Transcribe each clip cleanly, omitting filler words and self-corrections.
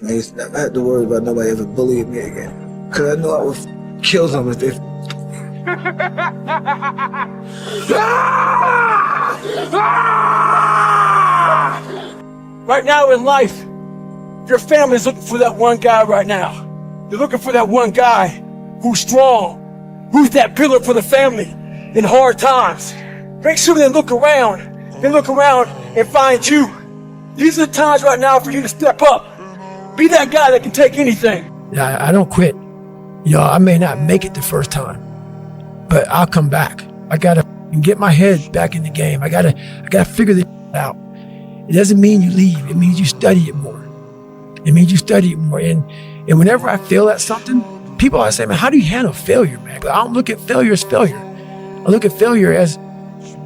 I used to never have to worry about nobody ever bullying me again. Cause I knew I would kill them if they... Right now in life, your family's looking for that one guy right now. They're looking for that one guy who's strong, who's that pillar for the family in hard times. Make sure they look around and find you. These are the times right now for you to step up. Be that guy that can take anything. I don't quit. I may not make it the first time, but I'll come back. I gotta get my head back in the game. I gotta figure this out. It doesn't mean you leave. It means you study it more. And whenever I fail at something, people always say, man, how do you handle failure, man? But I don't look at failure as failure. I look at failure as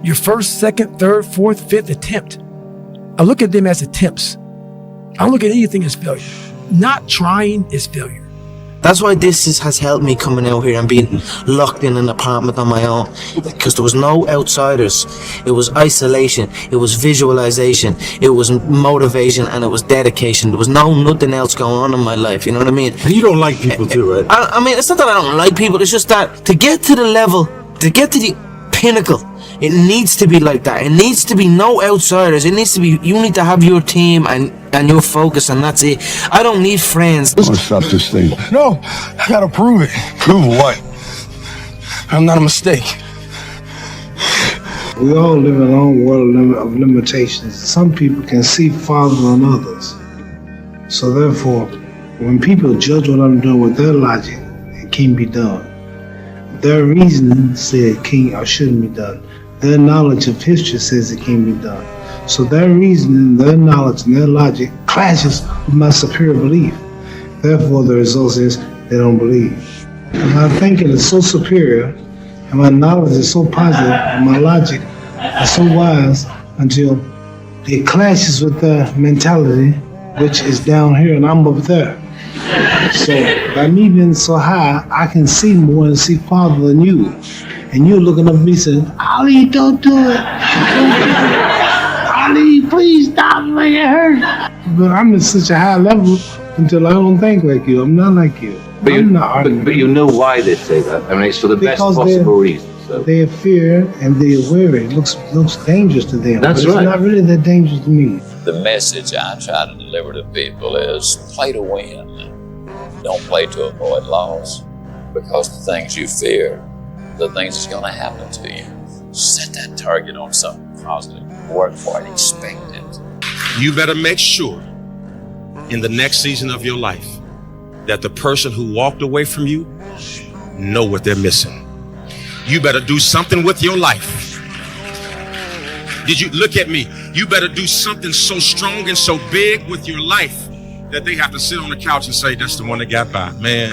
your first, second, third, fourth, fifth attempt. I look at them as attempts. I don't look at anything as failure. Not trying is failure. That's why this has helped me coming out here and being locked in an apartment on my own, because there was no outsiders. It was isolation, it was visualization, it was motivation, and it was dedication. There was nothing else going on in my life, you know what I mean? And you don't like people too, right? I mean, it's not that I don't like people, it's just that to get to the level, to get to the pinnacle, it needs to be like that. It needs to be no outsiders. It needs to be, you need to have your team and your focus, and that's it. I don't need friends. What's up this thing? No, I gotta prove it. Prove what? I'm not a mistake. We all live in our own world of limitations. Some people can see farther than others. So therefore, when people judge what I'm doing with their logic, it can't be done. Their reasoning says it can't or shouldn't be done. Their knowledge of history says it can't be done. So their reasoning, their knowledge, and their logic clashes with my superior belief. Therefore, the result is they don't believe. And my thinking is so superior, and my knowledge is so positive, and my logic is so wise until it clashes with their mentality, which is down here and I'm up there. So by me being so high, I can see more and see farther than you. And you're looking up at me saying, Ali, don't do it. Ali, please stop me, it hurts. But I'm at such a high level until I don't think like you. I'm not like you. But you know why they say that. I mean, it's for the best possible reason. So. They're fear and they're weary. It looks dangerous to them. That's but right. It's not really that dangerous to me. The message I try to deliver to people is play to win. Don't play to avoid loss, because the things you fear, the things that's going to happen to you. Set that target on something positive. Work for it. Expect it. You better make sure in the next season of your life that the person who walked away from you know what they're missing. You better do something with your life. Did you look at me? You better do something so strong and so big with your life that they have to sit on the couch and say, that's the one that got by. Man,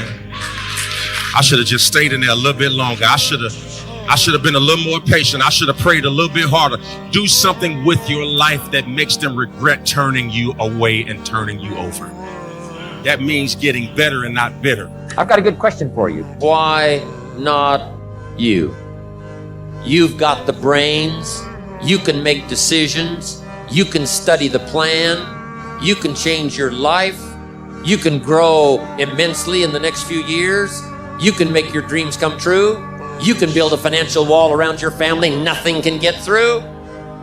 I should have just stayed in there a little bit longer. I should have been a little more patient. I should have prayed a little bit harder. Do something with your life that makes them regret turning you away and turning you over. That means getting better and not bitter. I've got a good question for you. Why not you? You've got the brains. You can make decisions. You can study the plan. You can change your life. You can grow immensely in the next few years. You can make your dreams come true. You can build a financial wall around your family nothing can get through.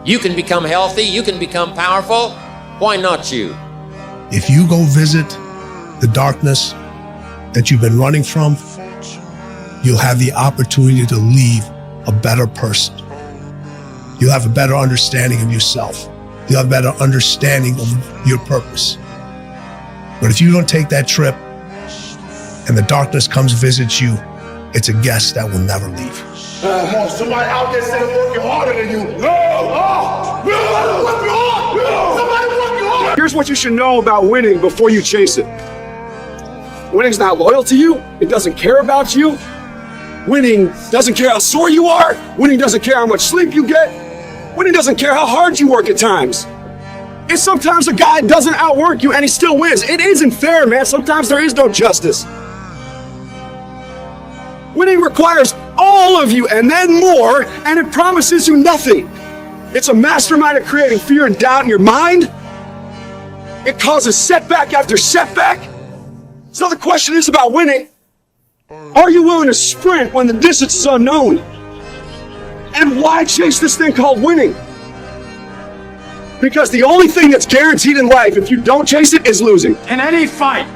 You can become healthy. You can become powerful. Why not you? If you go visit the darkness that you've been running from, you'll have the opportunity to leave a better person. You'll have a better understanding of yourself. You'll have a better understanding of your purpose. But if you don't take that trip and the darkness comes visit you, it's a guest that will never leave. Come on, somebody out there saying working harder than you. Somebody working hard. Here's what you should know about winning before you chase it. Winning's not loyal to you. It doesn't care about you. Winning doesn't care how sore you are. Winning doesn't care how much sleep you get. Winning doesn't care how hard you work at times. And sometimes a guy doesn't outwork you and he still wins. It isn't fair, man. Sometimes there is no justice. Winning requires all of you and then more, and it promises you nothing. It's a mastermind of creating fear and doubt in your mind. it causes setback after setback. So the question is about winning. Are you willing to sprint when the distance is unknown? And why chase this thing called winning? Because the only thing that's guaranteed in life, if you don't chase it, is losing. In any fight,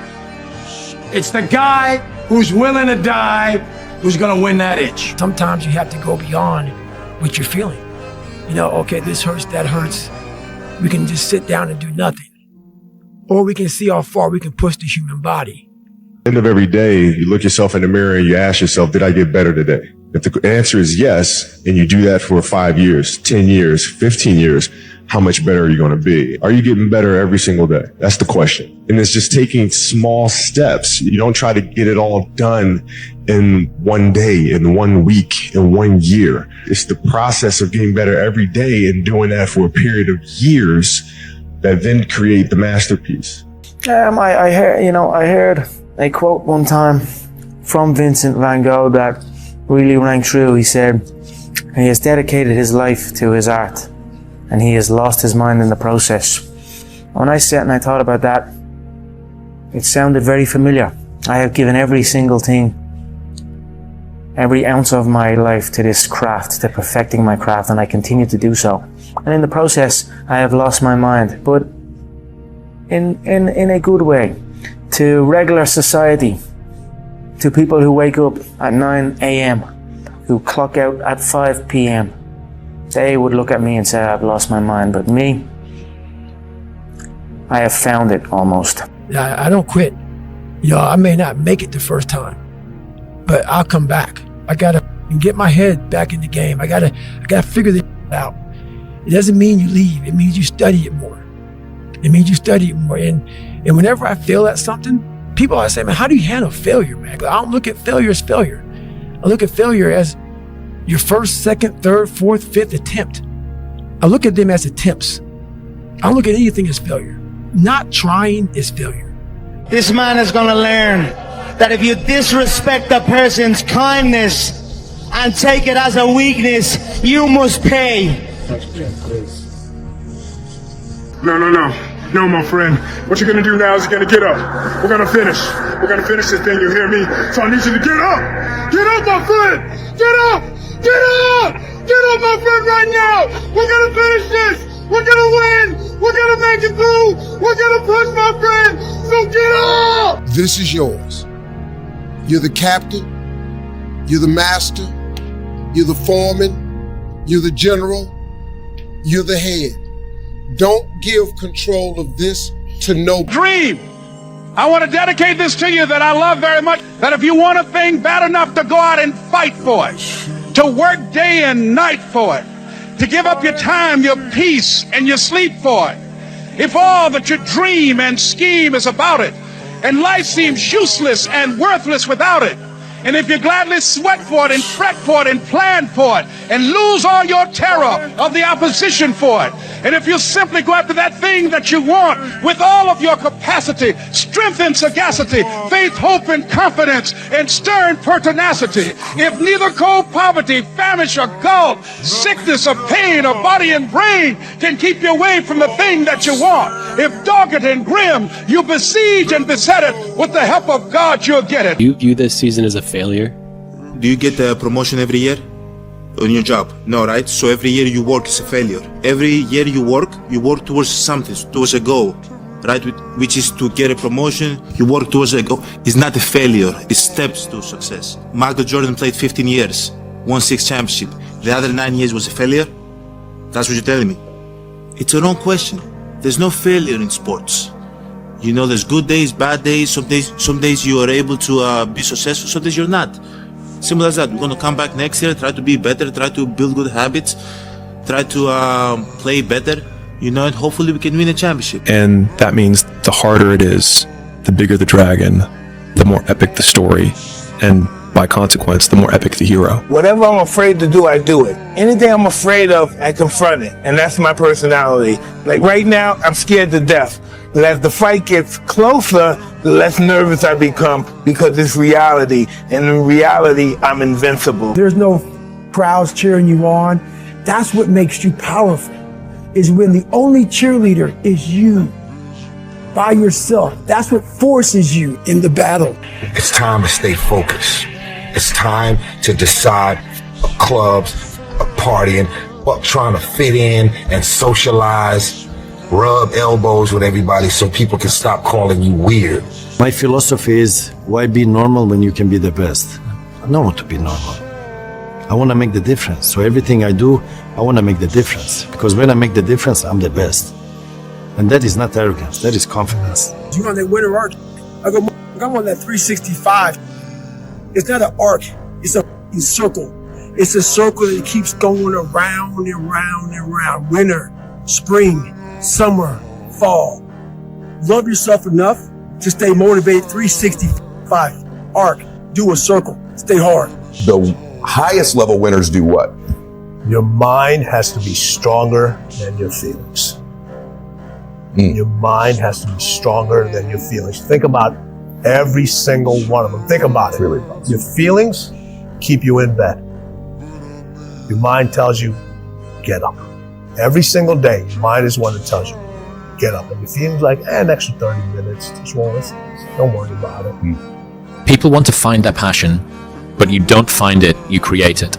it's the guy who's willing to die who's gonna win that itch. Sometimes you have to go beyond what you're feeling. You know, okay, this hurts, that hurts. We can just sit down and do nothing. Or we can see how far we can push the human body. End of every day, you look yourself in the mirror and you ask yourself, did I get better today? If the answer is yes, and you do that for 5 years, 10 years, 15 years, how much better are you going to be? Are you getting better every single day? That's the question. And it's just taking small steps. You don't try to get it all done in one day, in 1 week, in 1 year. It's the process of getting better every day and doing that for a period of years that then create the masterpiece. I heard a quote one time from Vincent van Gogh that really rang true. He said, he has dedicated his life to his art, and he has lost his mind in the process. When I sat and I thought about that, it sounded very familiar. I have given every single thing, every ounce of my life to this craft, to perfecting my craft, and I continue to do so. And in the process, I have lost my mind, but in a good way, to regular society, to people who wake up at 9 a.m., who clock out at 5 p.m. They would look at me and say, I've lost my mind. But me, I have found it almost. I don't quit. You know, I may not make it the first time, but I'll come back. I gotta get my head back in the game. I gotta figure this out. It doesn't mean you leave. It means you study it more. It means you study it more. And whenever I fail at something, people always say, man, how do you handle failure, man? But I don't look at failure as failure. I look at failure as your first, second, third, fourth, fifth attempt. I look at them as attempts. I don't look at anything as failure. Not trying is failure. This man is going to learn that if you disrespect a person's kindness and take it as a weakness, you must pay. No, my friend. What you're gonna do now is you're gonna get up. We're gonna finish. We're gonna finish this thing, you hear me? So I need you to get up! Get up, my friend! Get up! Get up! Get up, my friend, right now! We're gonna finish this! We're gonna win! We're gonna make it through! We're gonna push, my friend! So get up! This is yours. You're the captain. You're the master. You're the foreman. You're the general. You're the head. Don't give control of this to no dream. I want to dedicate this to you that I love very much, that if you want a thing bad enough to go out and fight for it, to work day and night for it, to give up your time, your peace, and your sleep for it, if all that you dream and scheme is about it, and life seems useless and worthless without it, and if you gladly sweat for it and fret for it and plan for it and lose all your terror of the opposition for it, and if you simply go after that thing that you want with all of your capacity, strength and sagacity, faith, hope and confidence, and stern pertinacity, if neither cold poverty, famish or gulf, sickness or pain or body and brain can keep you away from the thing that you want, if dogged and grim you besiege and beset it, with the help of God you'll get it. You view this season as a failure? Do you get a promotion every year on your job? No, right? So every year you work is a failure. Every year you work towards something, towards a goal, right? Which is to get a promotion. You work towards a goal. It's not a failure. It's steps to success. Michael Jordan played 15 years, won 6 championships. The other 9 years was a failure? That's what you're telling me. It's a wrong question. There's no failure in sports. You know, there's good days, bad days. Some days you are able to be successful, some days you're not. Simple as that. We're going to come back next year, try to be better, try to build good habits, try to play better, you know, and hopefully we can win a championship. And that means the harder it is, the bigger the dragon, the more epic the story, and by consequence, the more epic the hero. Whatever I'm afraid to do, I do it. Anything I'm afraid of, I confront it. And that's my personality. Like right now, I'm scared to death. But as the fight gets closer, the less nervous I become because it's reality. And in reality, I'm invincible. There's no crowds cheering you on. That's what makes you powerful, is when the only cheerleader is you. by yourself. That's what forces you in the battle. It's time to stay focused. It's time to decide clubs, partying, trying to fit in and socialize, rub elbows with everybody so people can stop calling you weird. My philosophy is, why be normal when you can be the best? I don't want to be normal. I want to make the difference. So everything I do, I want to make the difference. Because when I make the difference, I'm the best. And that is not arrogance, that is confidence. You on that winter arc, I'm on that 365. It's not an arc, it's a circle. It's a circle that keeps going around and round and round. Winter, spring, summer, fall. Love yourself enough to stay motivated. 365 arc, do a circle, stay hard. The highest level winners do what? Your mind has to be stronger than your feelings. Your mind has to be stronger than your feelings. Think about every single one of them. Think about it. Really? Your feelings keep you in bed. Your mind tells you, get up. Every single day, your mind is one that tells you, get up. And your feelings like, an extra 30 minutes. Just don't worry about it. People want to find their passion, but you don't find it, you create it.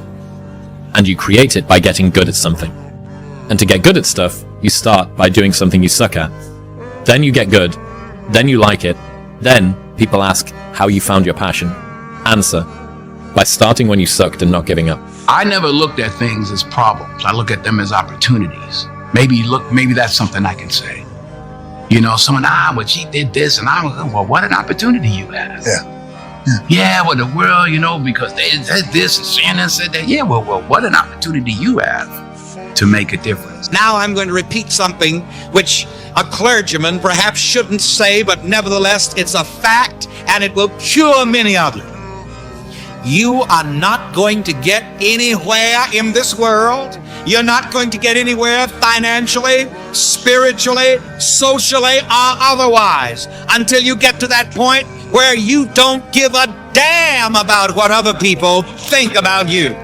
And you create it by getting good at something. And to get good at stuff, you start by doing something you suck at. Then you get good. Then you like it. Then people ask how you found your passion. Answer: by starting when you sucked and not giving up. I never looked at things as problems. I look at them as opportunities. Maybe that's something I can say. You know, someone, well, she did this, and well, what an opportunity you have. Yeah, well, the world, you know, because they said this and Shannon said that. Yeah, well, what an opportunity you have to make a difference. Now I'm going to repeat something which a clergyman perhaps shouldn't say, but nevertheless, it's a fact, and it will cure many of you. You are not going to get anywhere in this world. You're not going to get anywhere financially, spiritually, socially, or otherwise until you get to that point where you don't give a damn about what other people think about you.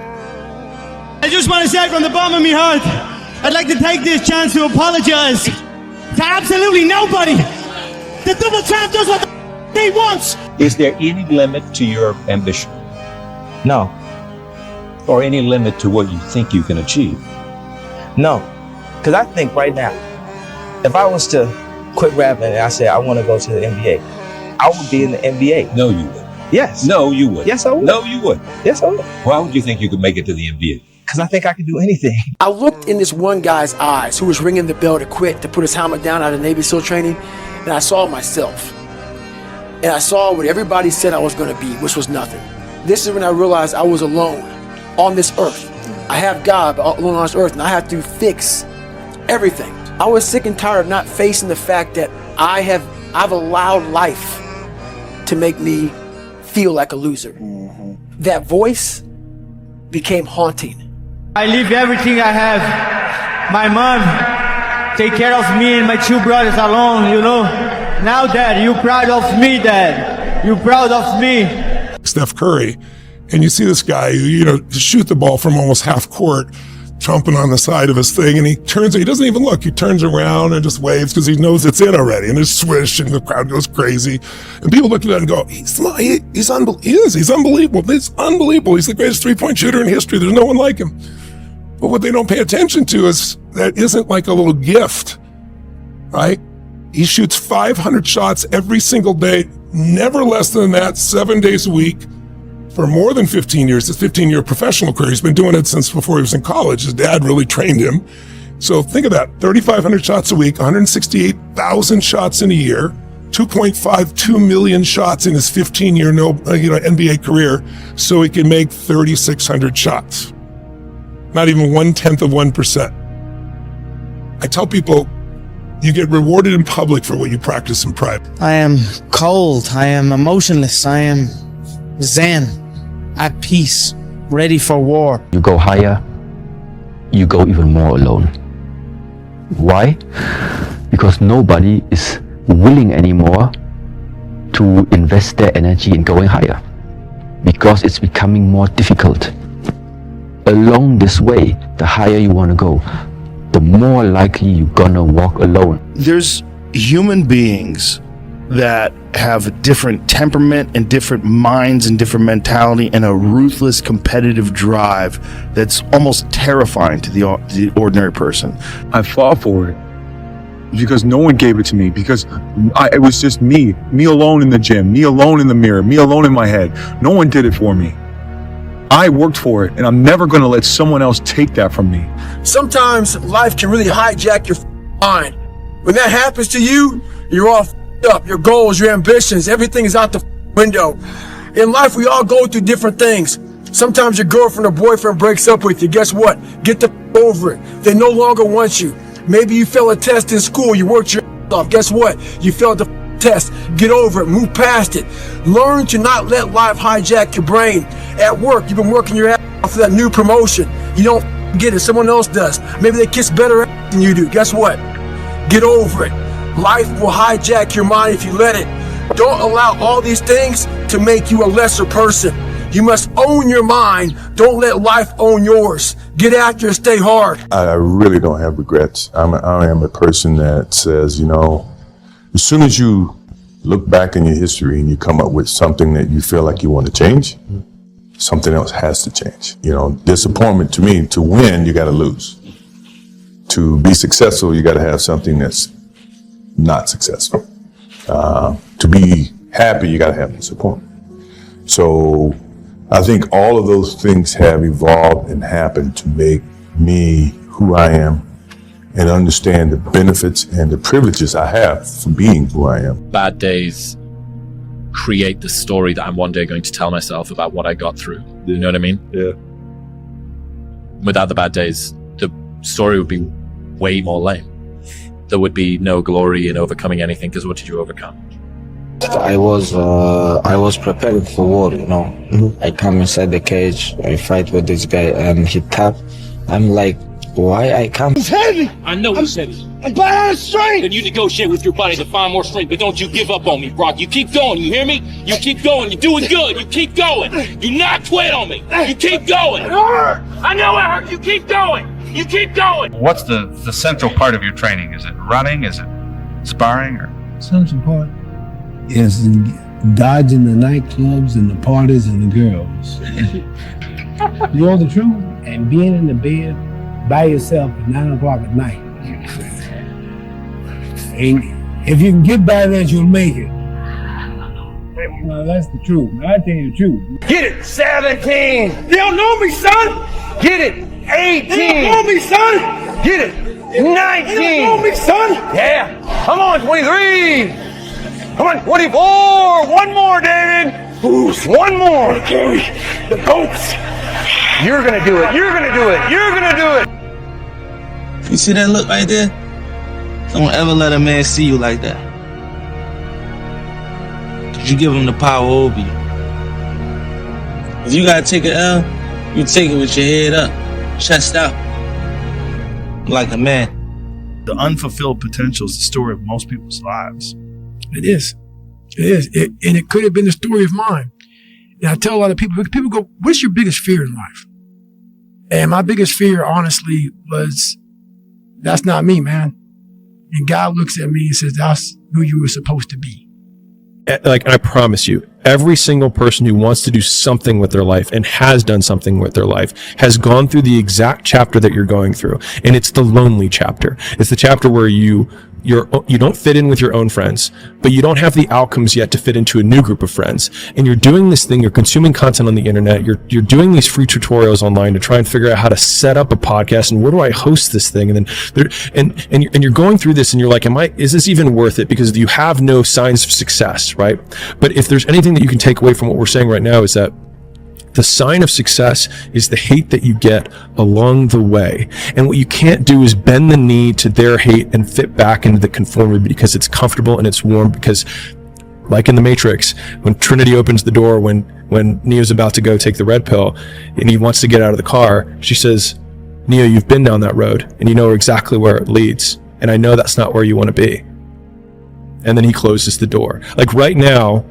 I just want to say from the bottom of my heart, I'd like to take this chance to apologize to absolutely nobody. The double champ does what he wants. Is there any limit to your ambition? No. Or any limit to what you think you can achieve? No. Because I think right now, if I was to quit rapping and I said I want to go to the NBA, I would be in the NBA. No, you would. Yes. No, you would. Yes, I would. No, you would. Yes, I would. Why would you think you could make it to the NBA? Because I think I could do anything. I looked in this one guy's eyes who was ringing the bell to quit, to put his helmet down out of Navy SEAL training, and I saw myself. And I saw what everybody said I was going to be, which was nothing. This is when I realized I was alone on this earth. I have God, but alone on this earth, and I have to fix everything. I was sick and tired of not facing the fact that I've allowed life to make me feel like a loser. That voice became haunting. I leave everything I have. My mom take care of me and my two brothers alone, you know. Now, Dad, you proud of me, Dad. You proud of me. Steph Curry, and you see this guy who, shoot the ball from almost half court, trumping on the side of his thing, and he doesn't even look. He turns around and just waves because he knows it's in already, and there's swish, and the crowd goes crazy. And people look at that and go, he's unbelievable. He's unbelievable. It's unbelievable. He's the greatest three-point shooter in history. There's no one like him. But what they don't pay attention to is that isn't like a little gift, right? He shoots 500 shots every single day, never less than that, 7 days a week, for more than 15 years. His 15-year professional career. He's been doing it since before he was in college. His dad really trained him. So think of that, 3,500 shots a week, 168,000 shots in a year, 2.52 million shots in his 15-year NBA career, so he can make 3,600 shots. Not even 1/10%. I tell people, you get rewarded in public for what you practice in private. I am cold. I am emotionless. I am zen, at peace, ready for war. You go higher, you go even more alone. Why? Because nobody is willing anymore to invest their energy in going higher. Because it's becoming more difficult. Along this way, the higher you want to go, the more likely you're gonna walk alone. There's human beings that have a different temperament and different minds and different mentality and a ruthless competitive drive that's almost terrifying to the ordinary person. I fought for it because no one gave it to me, because it was just me alone in the gym, me alone in the mirror, me alone in my head. No one did it for me. I worked for it, and I'm never going to let someone else take that from me. Sometimes life can really hijack your mind. When that happens to you, you're all up. Your goals, your ambitions, everything is out the window. In life, we all go through different things. Sometimes your girlfriend or boyfriend breaks up with you. Guess what? Get the over it. They no longer want you. Maybe you failed a test in school. You worked your off. Guess what? You failed the test. Get over it. Move past it. Learn to not let life hijack your brain. At work, you've been working your ass off for that new promotion. You don't get it. Someone else does. Maybe they kiss better than you do. Guess what? Get over it. Life will hijack your mind if you let it. Don't allow all these things to make you a lesser person. You must own your mind. Don't let life own yours. Get after it, stay hard. I really don't have regrets. I am a person that says, as soon as you look back in your history and you come up with something that you feel like you want to change, something else has to change. Disappointment to me, to win, you got to lose. To be successful, you got to have something that's not successful. To be happy, you got to have disappointment. So I think all of those things have evolved and happened to make me who I am and understand the benefits and the privileges I have for being who I am. Bad days create the story that I'm one day going to tell myself about what I got through. You know what I mean? Yeah. Without the bad days, the story would be way more lame. There would be no glory in overcoming anything, because what did you overcome? I was prepared for war, I come inside the cage, I fight with this guy and he tap. I'm like, why I come? He's heavy! I know he's heavy. I'm out of strength! Then you negotiate with your body to find more strength, but don't you give up on me, Brock. You keep going, you hear me? You keep going, you're doing good, you keep going. Do not quit on me. You keep going. It hurt! I know it hurt, you keep going! You keep going! What's the central part of your training? Is it running? Is it sparring? Or central part is dodging the nightclubs and the parties and the girls. You know the truth? And being in the bed by yourself at 9 o'clock at night. And if you can get by that, you'll make it. No, that's the truth. I tell you the truth. Get it! 17! You don't know me, son! Get it! 18! You don't know me, son! Get it! 19! You don't know me, son! Yeah! Come on, 23! Come on, 24! One more, David! One more! Carry the goats! You're gonna do it! You're gonna do it! You're gonna do it! You see that look right there? Don't ever let a man see you like that. Cause you give him the power over you. If you gotta take an L, you take it with your head up, chest out, like a man. The unfulfilled potential is the story of most people's lives. It is. It is. And it could have been the story of mine. And I tell a lot of people go, what's your biggest fear in life? And my biggest fear, honestly, was, that's not me, man. And God looks at me and says, that's who you were supposed to be. Like, I promise you, every single person who wants to do something with their life and has done something with their life has gone through the exact chapter that you're going through. And it's the lonely chapter. It's the chapter where you don't fit in with your own friends, but you don't have the outcomes yet to fit into a new group of friends. And you're doing this thing, you're consuming content on the internet, you're doing these free tutorials online to try and figure out how to set up a podcast and where do I host this thing? And then you're going through this and you're like, is this even worth it? Because you have no signs of success, right? But if there's anything that you can take away from what we're saying right now, is that the sign of success is the hate that you get along the way. And what you can't do is bend the knee to their hate and fit back into the conformity because it's comfortable and it's warm. Because like in the Matrix, when Trinity opens the door, when Neo's about to go take the red pill and he wants to get out of the car, she says, Neo, you've been down that road and you know exactly where it leads. And I know that's not where you want to be. And then he closes the door. Like right now,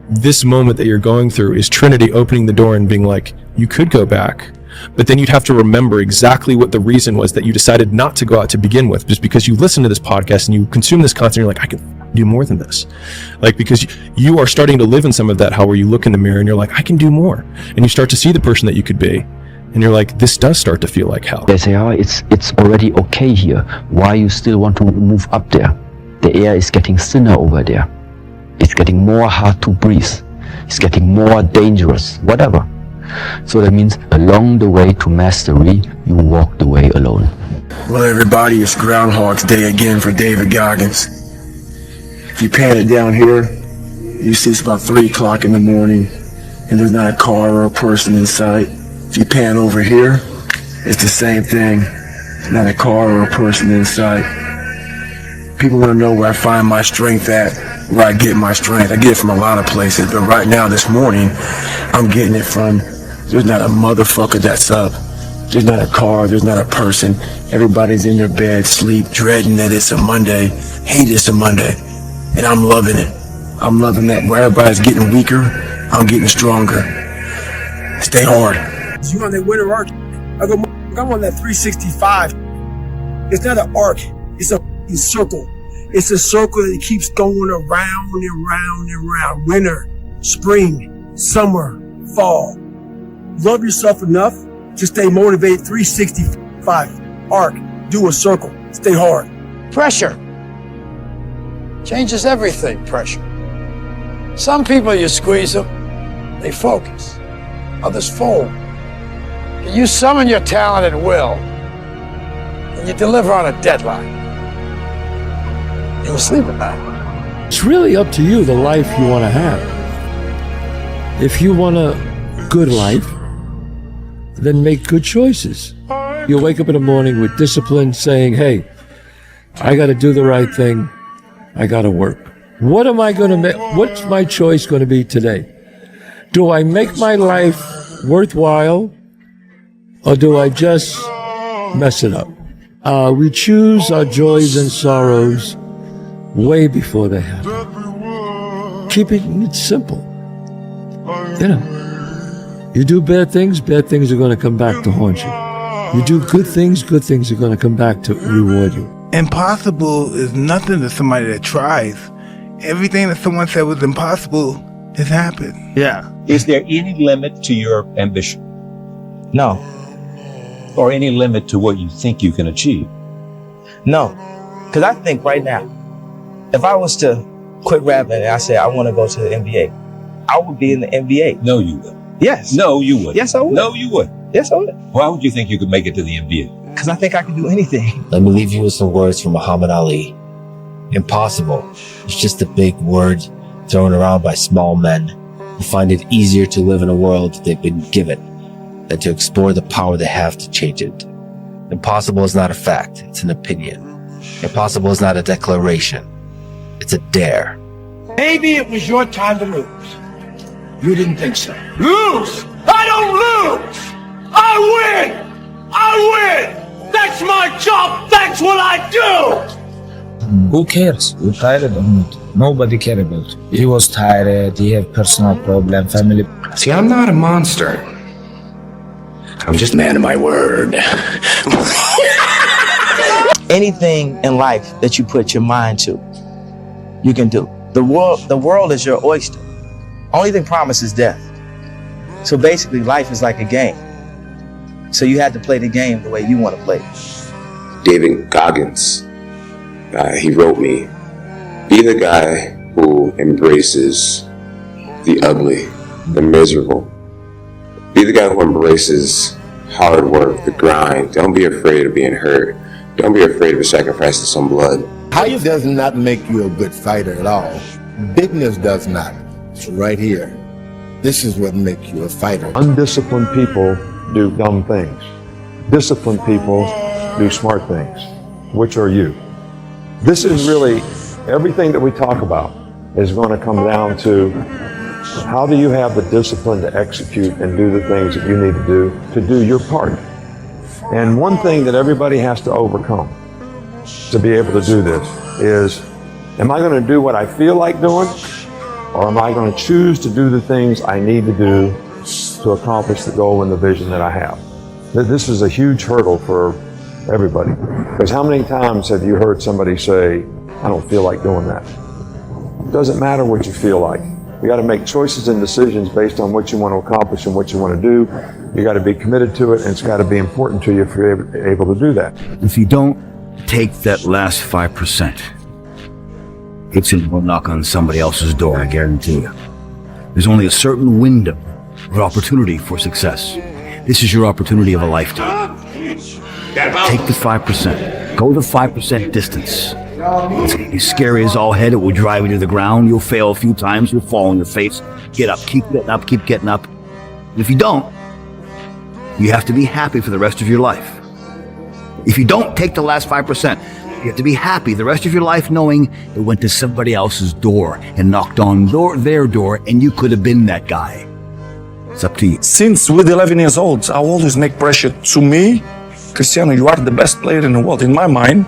this moment that you're going through is Trinity opening the door and being like, you could go back, But then you'd have to remember exactly what the reason was that you decided not to go out to begin with, just because you listen to this podcast and you consume this content, you're like, I can do more than this. Like, because you are starting to live in some of that hell where you look in the mirror and you're like, I can do more. And you start to see the person that you could be. And you're like, this does start to feel like hell. They say, oh, it's already okay here. Why you still want to move up there? The air is getting thinner over there. It's getting more hard to breathe. It's getting more dangerous, whatever. So that means along the way to mastery, you walk the way alone. Well, everybody, it's Groundhog's Day again for David Goggins. If you pan it down here, you see it's about 3 o'clock in the morning, and there's not a car or a person in sight. If you pan over here, it's the same thing. Not a car or a person in sight. People want to know where I find my strength at, where I get my strength. I get it from a lot of places, but right now, this morning, I'm getting it from, there's not a motherfucker that's up. There's not a car, there's not a person. Everybody's in their bed, sleep, dreading that it's a Monday, hate it's a Monday. And I'm loving it. I'm loving that where everybody's getting weaker, I'm getting stronger. Stay hard. You on that winter arc? I'm on that 365. It's not an arc. It's a circle. It's a circle that keeps going around and round and round. Winter, spring, summer, fall. Love yourself enough to stay motivated. 365 arc. Do a circle. Stay hard. Pressure changes everything. Pressure. Some people, you squeeze them, they focus. Others fold. You summon your talent at will, and you deliver on a deadline. You'll sleep at night. It's really up to you, the life you want to have. If you want a good life, then make good choices. You'll wake up in the morning with discipline, saying, hey, I got to do the right thing. I got to work. What am I going to make? What's my choice going to be today? Do I make my life worthwhile, or do I just mess it up? We choose our joys and sorrows way before they happen. Keeping it simple. You know, you do bad things are going to come back to haunt you. You do good things are going to come back to reward you. Impossible is nothing to somebody that tries. Everything that someone said was impossible has happened. Yeah. Is there any limit to your ambition? No. Or any limit to what you think you can achieve? No. Because I think right now, if I was to quit rapping and I said I want to go to the NBA, I would be in the NBA. No, you would. Yes. No, you would. Yes, I would. No, you would. Yes, I would. Why would you think you could make it to the NBA? Because I think I can do anything. Let me leave you with some words from Muhammad Ali. Impossible. It's just a big word thrown around by small men who find it easier to live in a world they've been given than to explore the power they have to change it. Impossible is not a fact, it's an opinion. Impossible is not a declaration, it's a dare. Maybe it was your time to lose. You didn't think so. Lose! I don't lose! I win! I win! That's my job! That's what I do! Who cares? You're tired or not? Nobody cares about it. He was tired, he had personal problem, family. See, I'm not a monster. I'm just a man of my word. Anything in life that you put your mind to, you can do. The world is your oyster. Only thing promised is death. So basically, life is like a game. So you had to play the game the way you want to play it. David Goggins, he wrote me, be the guy who embraces the ugly, the miserable. Be the guy who embraces hard work, the grind. Don't be afraid of being hurt. Don't be afraid of sacrificing some blood. Height does not make you a good fighter at all. Bigness does not. It's right here. This is what makes you a fighter. Undisciplined people do dumb things. Disciplined people do smart things. Which are you? This is really, everything that we talk about is going to come down to how do you have the discipline to execute and do the things that you need to do your part. And one thing that everybody has to overcome to be able to do this is, am I going to do what I feel like doing, or am I going to choose to do the things I need to do to accomplish the goal and the vision that I have? This is a huge hurdle for everybody. Because how many times have you heard somebody say, I don't feel like doing that? It doesn't matter what you feel like. You got to make choices and decisions based on what you want to accomplish and what you want to do. You got to be committed to it, and it's got to be important to you if you're able to do that. If you don't take that last 5%, it's going to go knock on somebody else's door, I guarantee you. There's only a certain window of opportunity for success. This is your opportunity of a lifetime. Take the 5%. Go the 5% distance. It's going to be scary as all head. It will drive you to the ground. You'll fail a few times. You'll fall on your face. Get up. Keep getting up. Keep getting up. And if you don't, you have to be happy for the rest of your life. If you don't take the last 5%, you have to be happy the rest of your life knowing it went to somebody else's door and knocked on their door, and you could have been that guy. It's up to you. Since with 11 years old, I always make pressure to me. Cristiano, you are the best player in the world. In my mind,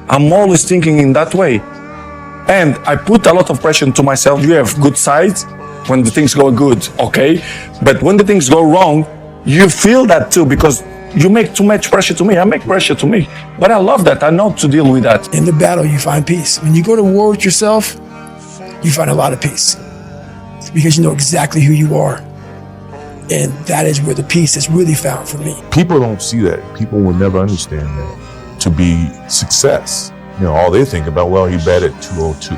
I'm always thinking in that way. And I put a lot of pressure to myself. You have good sides when the things go good, okay? But when the things go wrong, you feel that too, because you make too much pressure to me. I make pressure to me. But I love that. I know to deal with that. In the battle, you find peace. When you go to war with yourself, you find a lot of peace. Because you know exactly who you are. And that is where the peace is really found for me. People don't see that. People will never understand that. To be success, you know, all they think about, well, he batted 202,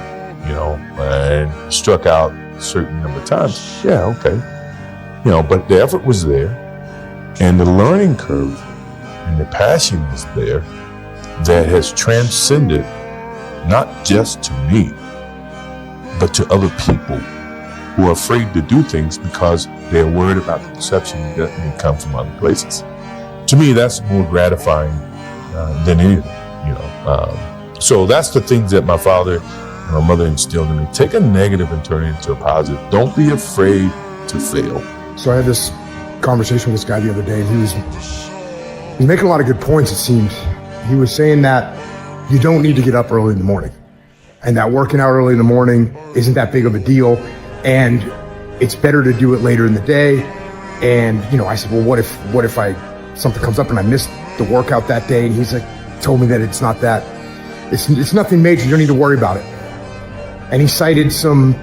you know, and struck out a certain number of times. Yeah, okay. You know, but the effort was there, and the learning curve and the passion was there that has transcended not just to me, but to other people who are afraid to do things because they're worried about the perception that may come from other places. To me, that's more gratifying than anything, you know. So that's the things that my father and my mother instilled in me. Take a negative and turn it into a positive. Don't be afraid to fail. So I had this conversation with this guy the other day, and he's making a lot of good points, it seemed. He was saying that you don't need to get up early in the morning, and that working out early in the morning isn't that big of a deal, and it's better to do it later in the day. And, you know, I said, well, what if something comes up and I missed the workout that day? And he's like, told me that it's not that, it's nothing major, you don't need to worry about it. And he cited some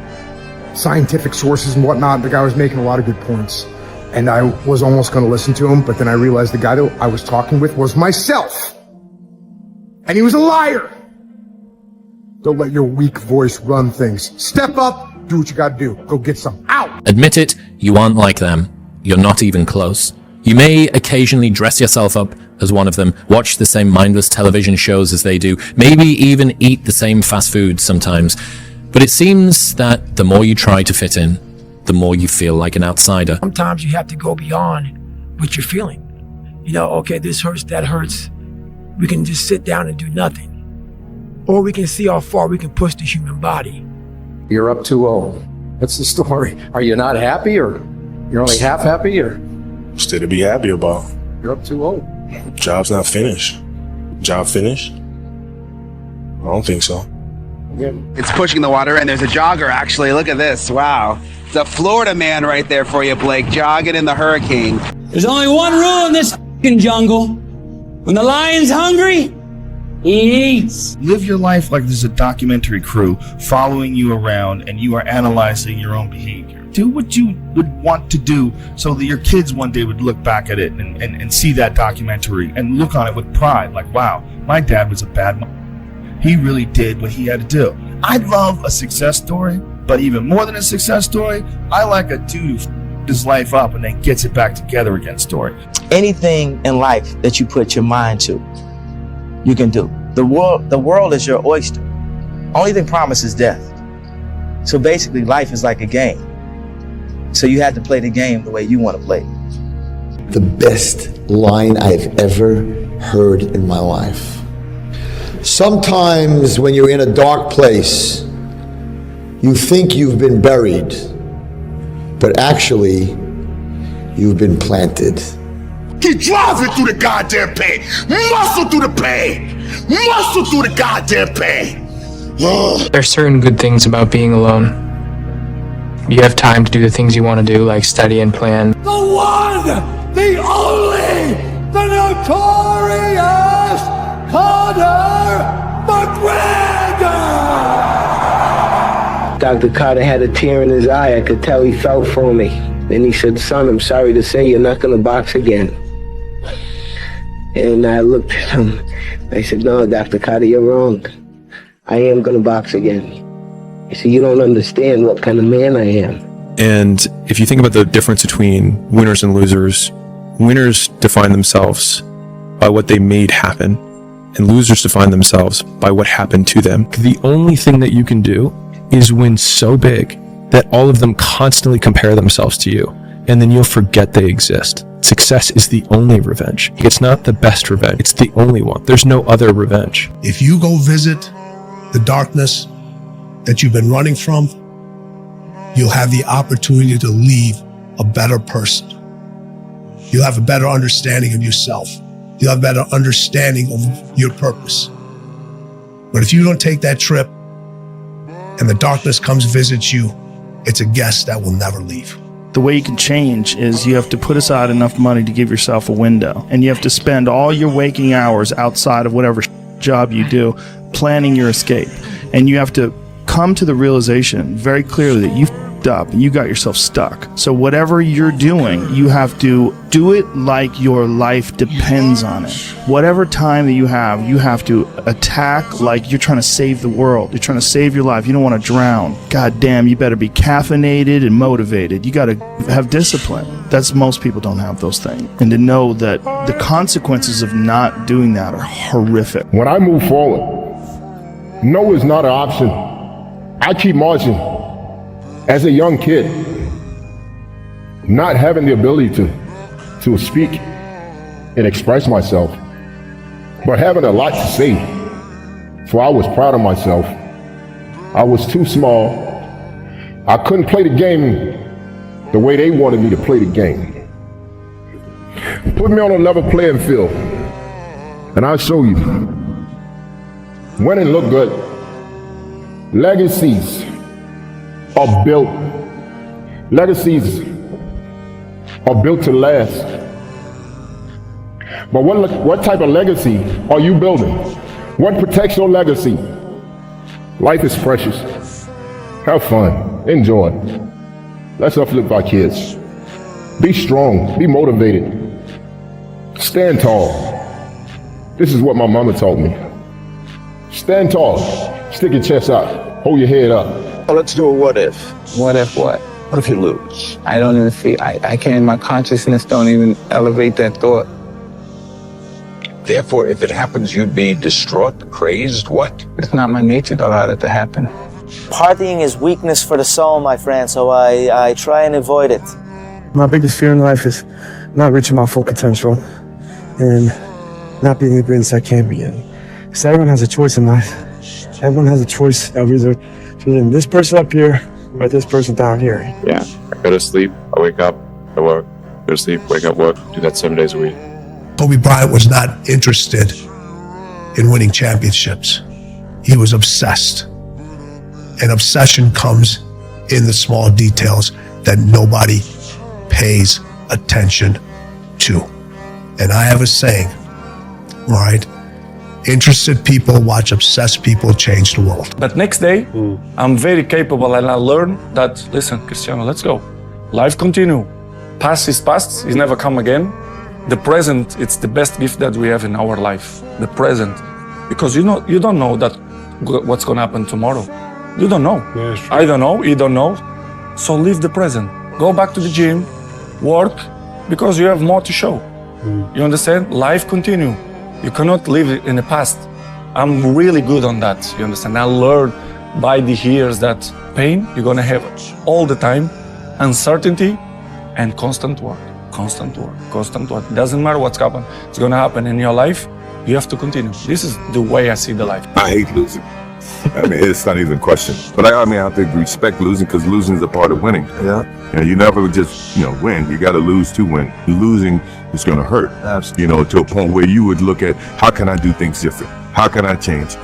scientific sources and whatnot. The guy was making a lot of good points, and I was almost going to listen to him, but then I realized the guy that I was talking with was myself, and he was a liar. Don't let your weak voice run things. Step up, do what you got to do. Go get some. Out. Admit it, you aren't like them. You're not even close. You may occasionally dress yourself up as one of them, watch the same mindless television shows as they do, maybe even eat the same fast food sometimes. But it seems that the more you try to fit in, the more you feel like an outsider. Sometimes you have to go beyond what you're feeling. You know, okay, this hurts, that hurts. We can just sit down and do nothing. Or we can see how far we can push the human body. You're up 2-0. What's the story? Are you not happy, or you're only half happy, or? Still to be happy about. You're up 2-0. Job's not finished. Job finished? I don't think so. It's pushing the water, and there's a jogger, actually. Look at this. Wow. It's a Florida man right there for you, Blake, jogging in the hurricane. There's only one rule in this jungle. When the lion's hungry, he eats. Live your life like there's a documentary crew following you around and you are analyzing your own behavior. Do what you would want to do so that your kids one day would look back at it and see that documentary and look on it with pride. Like, wow, my dad was a bad man. He really did what he had to do. I love a success story, but even more than a success story, I like a dude who f***ed his life up and then gets it back together again story. Anything in life that you put your mind to, you can do. The world is your oyster. Only thing promised is death. So basically, life is like a game. So you have to play the game the way you want to play it. The best line I've ever heard in my life. Sometimes when you're in a dark place, you think you've been buried, but actually, you've been planted. Keep driving through the goddamn pain. Muscle through the pain. Muscle through the goddamn pain. There are certain good things about being alone. You have time to do the things you want to do, like study and plan. The one, the only the notorious Conor McGregor! Dr. Carter had a tear in his eye. I could tell he felt for me. Then he said, son, I'm sorry to say you're not going to box again. And I looked at him. I said, no, Dr. Carter, you're wrong. I am going to box again. He said, you don't understand what kind of man I am. And if you think about the difference between winners and losers, winners define themselves by what they made happen, and losers define themselves by what happened to them. The only thing that you can do is win so big that all of them constantly compare themselves to you, and then you'll forget they exist. Success is the only revenge. It's not the best revenge. It's the only one. There's no other revenge. If you go visit the darkness that you've been running from, you'll have the opportunity to leave a better person. You'll have a better understanding of yourself. You'll have a better understanding of your purpose. But if you don't take that trip and the darkness comes to visit you, it's a guest that will never leave. The way you can change is you have to put aside enough money to give yourself a window. And you have to spend all your waking hours outside of whatever job you do planning your escape. And you have to come to the realization very clearly that you f***ed up and you got yourself stuck. So whatever you're doing, you have to do it like your life depends on it. Whatever time that you have to attack like you're trying to save the world. You're trying to save your life. You don't want to drown. God damn, you better be caffeinated and motivated. You got to have discipline. That's most people don't have those things. And to know that the consequences of not doing that are horrific. When I move forward, no is not an option. I keep marching. As a young kid, not having the ability to speak and express myself, but having a lot to say, for I was proud of myself. I was too small. I couldn't play the game the way they wanted me to play the game. Put me on a level playing field, and I'll show you. Winning look good. Legacies are built. Legacies are built to last. But what type of legacy are you building? What protects your legacy? Life is precious. Have fun. Enjoy. Let's uplift our kids. Be strong. Be motivated. Stand tall. This is what my mama taught me. Stand tall. Stick your chest out. Hold your head up. Let's do a what if. What if what? What if you lose? I don't even feel, I can't, my consciousness don't even elevate that thought. Therefore, if it happens, you'd be distraught, crazed, what? It's not my nature to allow it to happen. Partying is weakness for the soul, my friend, so I try and avoid it. My biggest fear in life is not reaching my full potential and not being the greatest I can be. Because everyone has a choice in life. Everyone has a choice of either choosing this person up here or this person down here. Yeah, I go to sleep, I wake up, I work, go to sleep, wake up, work, do that 7 days a week. Kobe Bryant was not interested in winning championships. He was obsessed. And obsession comes in the small details that nobody pays attention to. And I have a saying, all right? Interested people watch obsessed people change the world. But next day, I'm very capable and I learn that, listen, Cristiano, let's go. Life continue. Past is past, it's never come again. The present, it's the best gift that we have in our life. The present. Because you don't know that what's gonna happen tomorrow. You don't know. Yeah, sure. I don't know, you don't know. So live the present. Go back to the gym, work, because you have more to show. You understand? Life continue. You cannot live in the past. I'm really good on that, you understand? I learned by the years that pain, you're gonna have all the time, uncertainty and constant work. Constant work, constant work. Doesn't matter what's happened. It's gonna happen in your life. You have to continue. This is the way I see the life. I hate losing. I mean, it's not even a question. But I have to respect losing because losing is a part of winning. Yeah. You never just, win. You got to lose to win. Losing is going to hurt. Absolutely. To a point where you would look at, how can I do things different? How can I change?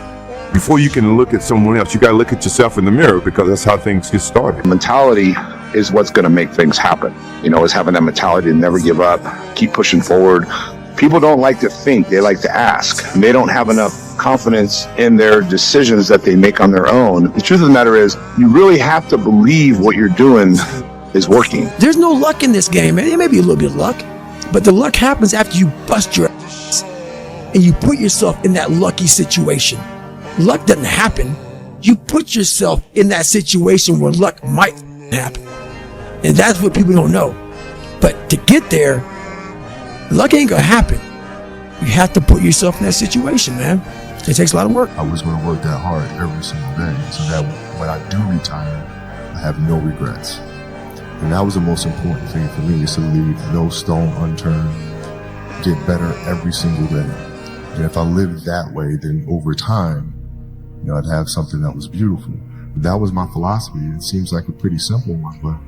Before you can look at someone else, you got to look at yourself in the mirror because that's how things get started. Mentality is what's going to make things happen. Is having that mentality to never give up, keep pushing forward, People don't like to think, they like to ask. And they don't have enough confidence in their decisions that they make on their own. The truth of the matter is, you really have to believe what you're doing is working. There's no luck in this game, man. It may be a little bit of luck, but the luck happens after you bust your ass and you put yourself in that lucky situation. Luck doesn't happen. You put yourself in that situation where luck might happen. And that's what people don't know. But to get there, luck ain't gonna happen. You have to put yourself in that situation, man. It takes a lot of work. I was going to work that hard every single day so that when I do retire, I have no regrets. And that was the most important thing for me, is to leave no stone unturned, get better every single day. And if I lived that way, then over time, you know, I'd have something that was beautiful. That was my philosophy. It seems like a pretty simple one, but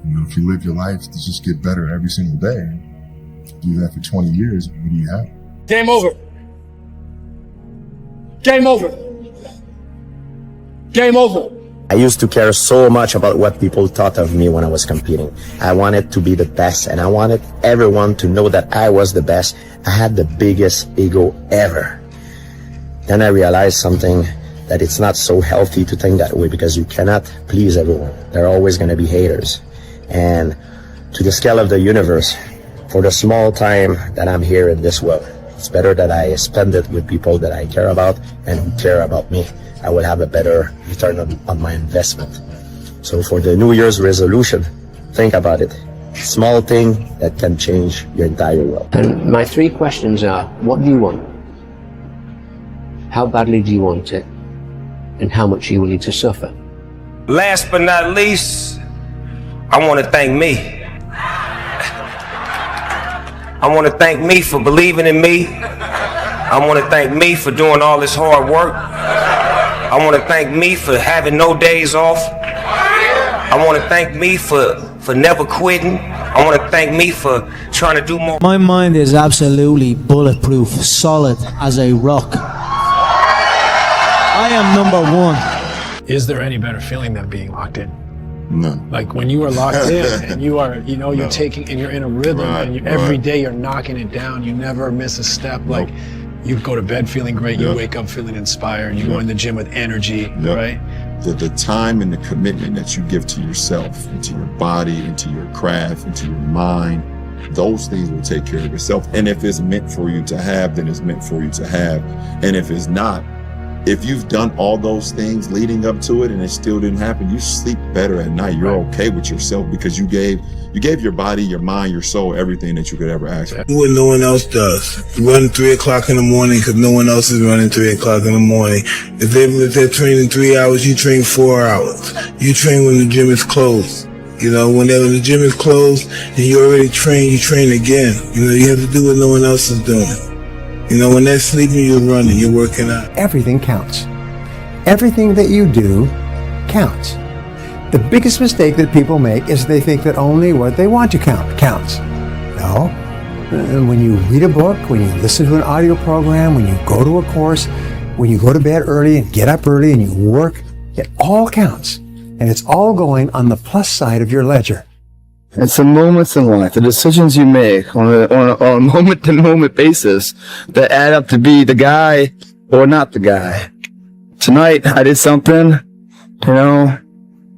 you know, if you live your life to just get better every single day, do that for 20 years, what do you have? Game over. Game over. Game over. I used to care so much about what people thought of me when I was competing. I wanted to be the best, and I wanted everyone to know that I was the best. I had the biggest ego ever. Then I realized something, that it's not so healthy to think that way, because you cannot please everyone. There are always going to be haters. And to the scale of the universe, for the small time that I'm here in this world, it's better that I spend it with people that I care about and who care about me. I will have a better return on my investment. So for the New Year's resolution, think about it. Small thing that can change your entire world. And my 3 questions are, what do you want? How badly do you want it? And how much are you willing to suffer? Last but not least, I want to thank me. I want to thank me for believing in me. I want to thank me for doing all this hard work. I want to thank me for having no days off. I want to thank me for never quitting. I want to thank me for trying to do more. My mind is absolutely bulletproof, solid as a rock. I am number 1. Is there any better feeling than being locked in? None. Like when you are locked in and you are, you know, you're taking, and you're in a rhythm, and you, every day you're knocking it down. You never miss a step. Like you go to bed feeling great. You wake up feeling inspired. You go in the gym with energy, right? The time and the commitment that you give to yourself, into your body, into your craft, into your mind, those things will take care of itself. And if it's meant for you to have, then it's meant for you to have. And if it's not, if you've done all those things leading up to it and it still didn't happen, you sleep better at night. You're okay with yourself because you gave your body, your mind, your soul, everything that you could ever ask for. Do what no one else does. Run 3 o'clock in the morning because no one else is running 3 o'clock in the morning. If they're training 3 hours, you train 4 hours. You train when the gym is closed. You know, when the gym is closed and you already trained, you train again. You know, you have to do what no one else is doing. You know, when they're sleeping, you're running, you're working out. Everything counts. Everything that you do counts. The biggest mistake that people make is they think that only what they want to count counts. No. When you read a book, when you listen to an audio program, when you go to a course, when you go to bed early and get up early and you work, it all counts. And it's all going on the plus side of your ledger. It's the moments in life, the decisions you make on a moment-to-moment basis that add up to be the guy or not the guy. Tonight, I did something, you know,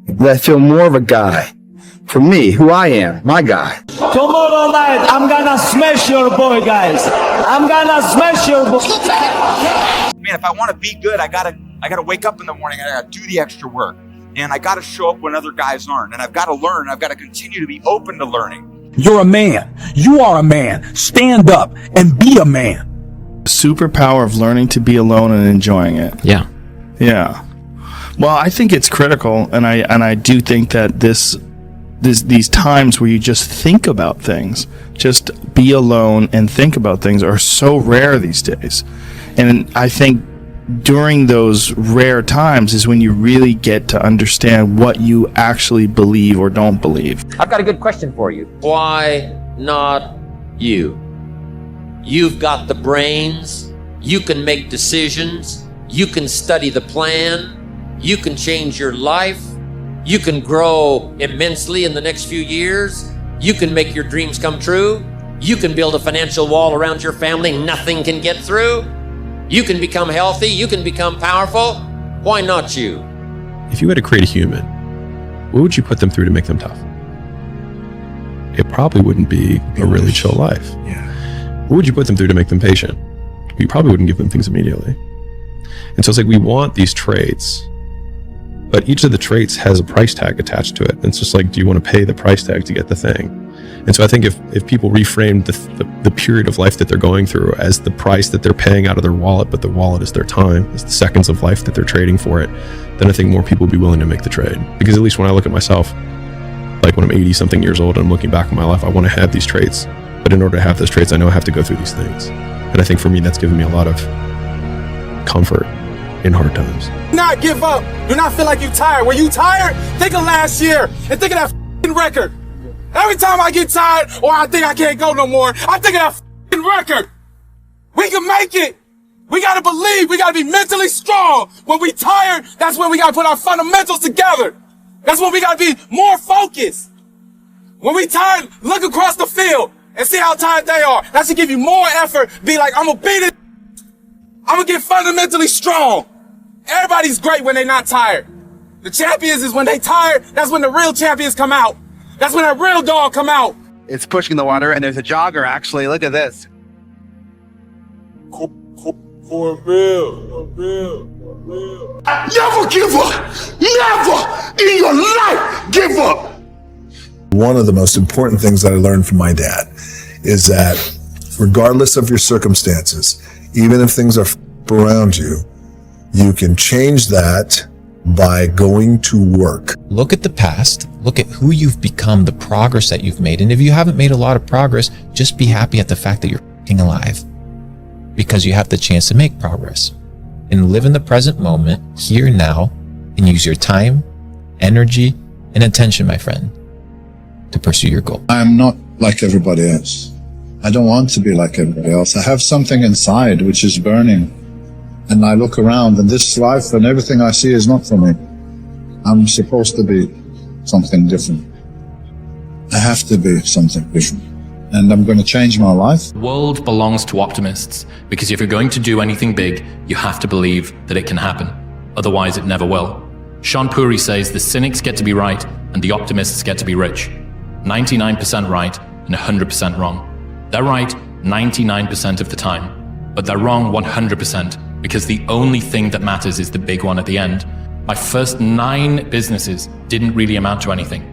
that I feel more of a guy. For me, who I am, my guy. Tomorrow night, I'm gonna smash your boy, guys. I'm gonna smash your boy. Man, if I want to be good, I gotta wake up in the morning. I gotta do the extra work. And I got to show up when other guys aren't. And I've got to learn. I've got to continue to be open to learning. You're a man. You are a man. Stand up and be a man. Superpower of learning to be alone and enjoying it. Yeah. Yeah. Well, I think it's critical, and I do think that these times where you just think about things, just be alone and think about things, are so rare these days. And I think during those rare times is when you really get to understand what you actually believe or don't believe. I've got a good question for you. Why not you? You've got the brains. You can make decisions. You can study the plan. You can change your life. You can grow immensely in the next few years. You can make your dreams come true. You can build a financial wall around your family, nothing can get through. You can become healthy, you can become powerful. Why not you? If you had to create a human, what would you put them through to make them tough? It probably wouldn't be a really chill life. Yeah. What would you put them through to make them patient? You probably wouldn't give them things immediately. And so it's like we want these traits, but each of the traits has a price tag attached to it. And it's just like, do you want to pay the price tag to get the thing? And so I think if people reframed the period of life that they're going through as the price that they're paying out of their wallet, but the wallet is their time, is the seconds of life that they're trading for it, then I think more people would be willing to make the trade. Because at least when I look at myself, like when I'm 80 something years old and I'm looking back on my life, I want to have these traits. But in order to have those traits, I know I have to go through these things. And I think for me, that's given me a lot of comfort in hard times. Do not give up. Do not feel like you're tired. When you tired, think of last year and think of that f***ing record. Every time I get tired or I think I can't go no more, I think of that f***ing record. We can make it. We gotta believe. We gotta be mentally strong. When we tired, that's when we gotta put our fundamentals together. That's when we gotta be more focused. When we tired, look across the field and see how tired they are. That should give you more effort. Be like, I'm gonna beat it. I'm gonna get fundamentally strong. Everybody's great when they're not tired. The champions is when they tired. That's when the real champions come out. That's when that real dog come out. It's pushing the water, and there's a jogger, actually. Look at this. For real. Never give up. Never in your life give up. One of the most important things that I learned from my dad is that regardless of your circumstances, even if things are around you, you can change that by going to work. Look at the past, look at who you've become, the progress that you've made. And if you haven't made a lot of progress, just be happy at the fact that you're f***ing alive, because you have the chance to make progress. And live in the present moment, here now, and use your time, energy, and attention, my friend, to pursue your goal. I am not like everybody else. I don't want to be like everybody else. I have something inside which is burning. And I look around, and this life and everything I see is not for me. I'm supposed to be something different. I have to be something different. And I'm going to change my life. The world belongs to optimists, because if you're going to do anything big, you have to believe that it can happen. Otherwise, it never will. Sean Puri says the cynics get to be right and the optimists get to be rich. 99% right and 100% wrong. They're right 99% of the time, but they're wrong 100%. Because the only thing that matters is the big one at the end. My first 9 businesses didn't really amount to anything.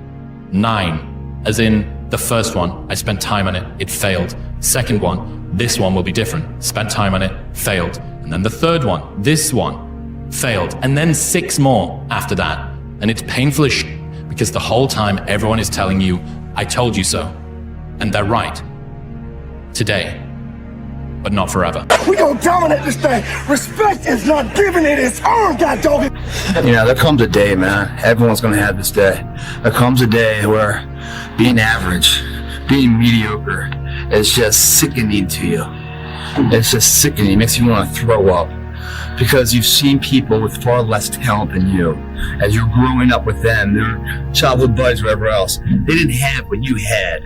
9. As in, the first one, I spent time on it, it failed. Second one, this one will be different. Spent time on it, failed. And then the third one, this one, failed. And then 6 more after that. And it's painful as shit, because the whole time everyone is telling you, I told you so. And they're right. Today. But not forever. We gonna dominate this thing. Respect is not given, it is earned, God dog it. You know, there comes a day, man. Everyone's gonna have this day. There comes a day where being average, being mediocre is just sickening to you. It's just sickening. It makes you want to throw up. Because you've seen people with far less talent than you. As you're growing up with them, their childhood buddies, whatever else, they didn't have what you had.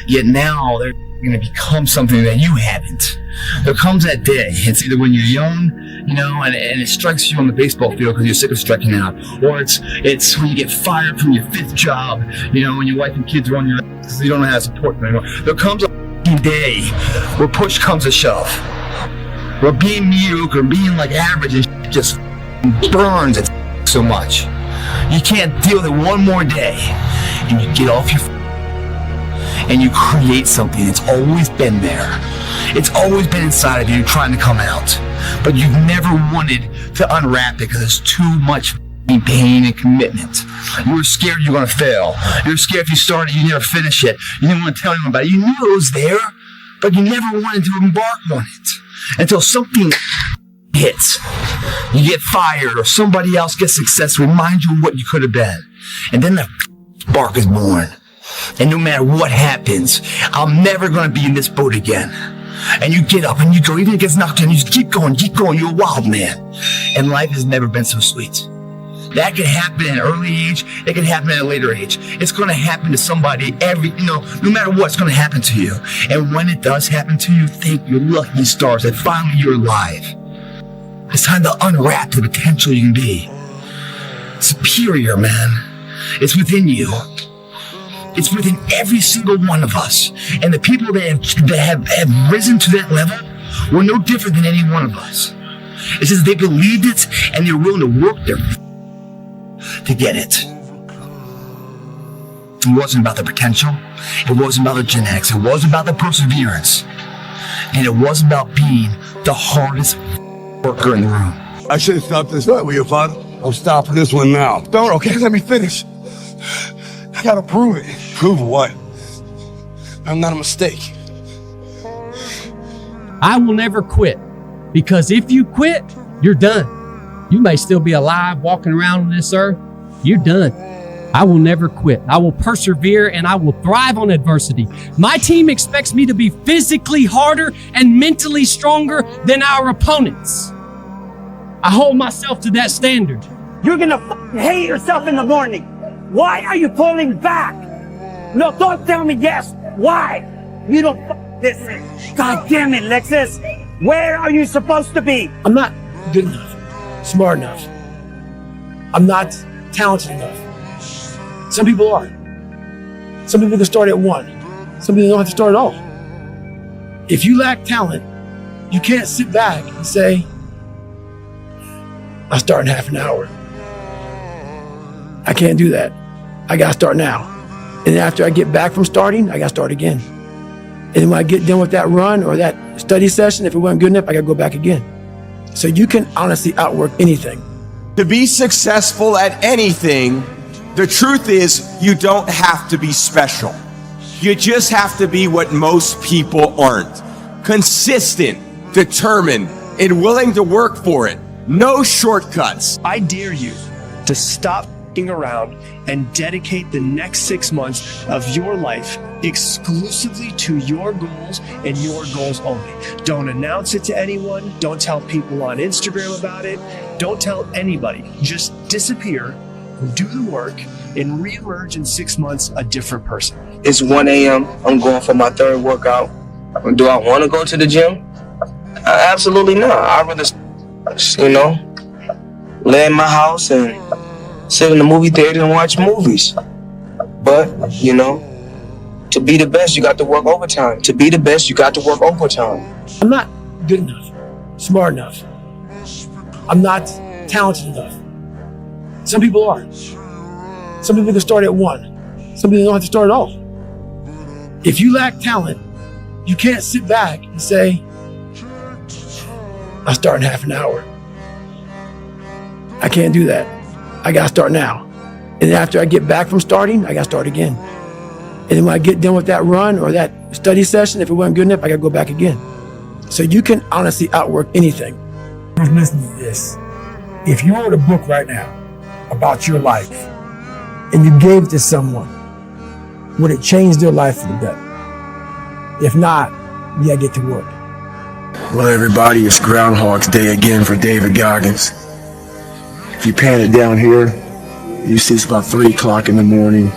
Yet now they're going to become something that you haven't. There comes that day. It's either when you're young, you know, and it strikes you on the baseball field because you're sick of striking out, or it's when you get fired from your 5th job, you know, when your wife and kids are on your ass because you don't know how to support them anymore. There comes a day where push comes to shove, where being mediocre, being like average and just burns it so much. You can't deal with it one more day, and you get off your and you create something that's always been there. It's always been inside of you trying to come out. But you've never wanted to unwrap it because it's too much pain and commitment. You were scared you were going to fail. You were scared if you started, you never finish it. You didn't want to tell anyone about it. You knew it was there, but you never wanted to embark on it. Until something hits. You get fired or somebody else gets success, remind you of what you could have been. And then the spark is born. And no matter what happens, I'm never going to be in this boat again. And you get up and you go, even if it gets knocked down, you just keep going, you're a wild man. And life has never been so sweet. That can happen at an early age. It can happen at a later age. It's going to happen to somebody no matter what, it's going to happen to you. And when it does happen to you, thank your lucky stars that finally you're alive. It's time to unwrap the potential you can be. Superior, man. It's within you. It's within every single one of us. And the people that have risen to that level were no different than any one of us. It's just they believed it and they're willing to work their to get it. It wasn't about the potential. It wasn't about the genetics. It wasn't about the perseverance. And it was about being the hardest worker in the room. I should have stopped this fight with your father. I'm stopping this one now. Don't, okay? Let me finish. I gotta prove it. Prove what? I'm not a mistake. I will never quit, because if you quit, you're done. You may still be alive walking around on this earth. You're done. I will never quit. I will persevere and I will thrive on adversity. My team expects me to be physically harder and mentally stronger than our opponents. I hold myself to that standard. You're gonna hate yourself in the morning. Why are you pulling back? No, don't tell me yes. Why? You don't listen. God damn it, Lexus. Where are you supposed to be? I'm not good enough, smart enough. I'm not talented enough. Some people are. Some people can start at 1. Some people don't have to start at all. If you lack talent, you can't sit back and say, I'll start in half an hour. I can't do that. I gotta start now. And after I get back from starting, I gotta start again. And when I get done with that run or that study session, if it wasn't good enough, I gotta go back again. So you can honestly outwork anything. To be successful at anything, the truth is you don't have to be special. You just have to be what most people aren't. Consistent, determined, and willing to work for it. No shortcuts. I dare you to stop f***ing around and dedicate the next 6 months of your life exclusively to your goals and your goals only. Don't announce it to anyone. Don't tell people on Instagram about it. Don't tell anybody. Just disappear, do the work, and reemerge in 6 months a different person. It's 1 a.m. I'm going for my 3rd workout. Do I want to go to the gym? Absolutely not. I'd rather, lay in my house and sit in the movie theater and watch movies. But, to be the best, you got to work overtime. To be the best, you got to work overtime. I'm not good enough, smart enough. I'm not talented enough. Some people are. Some people can start at 1. Some people don't have to start at all. If you lack talent, you can't sit back and say, I'll start in half an hour. I can't do that. I gotta start now. And after I get back from starting, I gotta start again. And then when I get done with that run or that study session, if it wasn't good enough, I gotta go back again. So you can honestly outwork anything. Listen to this. If you wrote a book right now about your life and you gave it to someone, would it change their life for the better? If not, you gotta get to work. Well, everybody, it's Groundhog's Day again for David Goggins. If you pan it down here, you see it's about 3 o'clock in the morning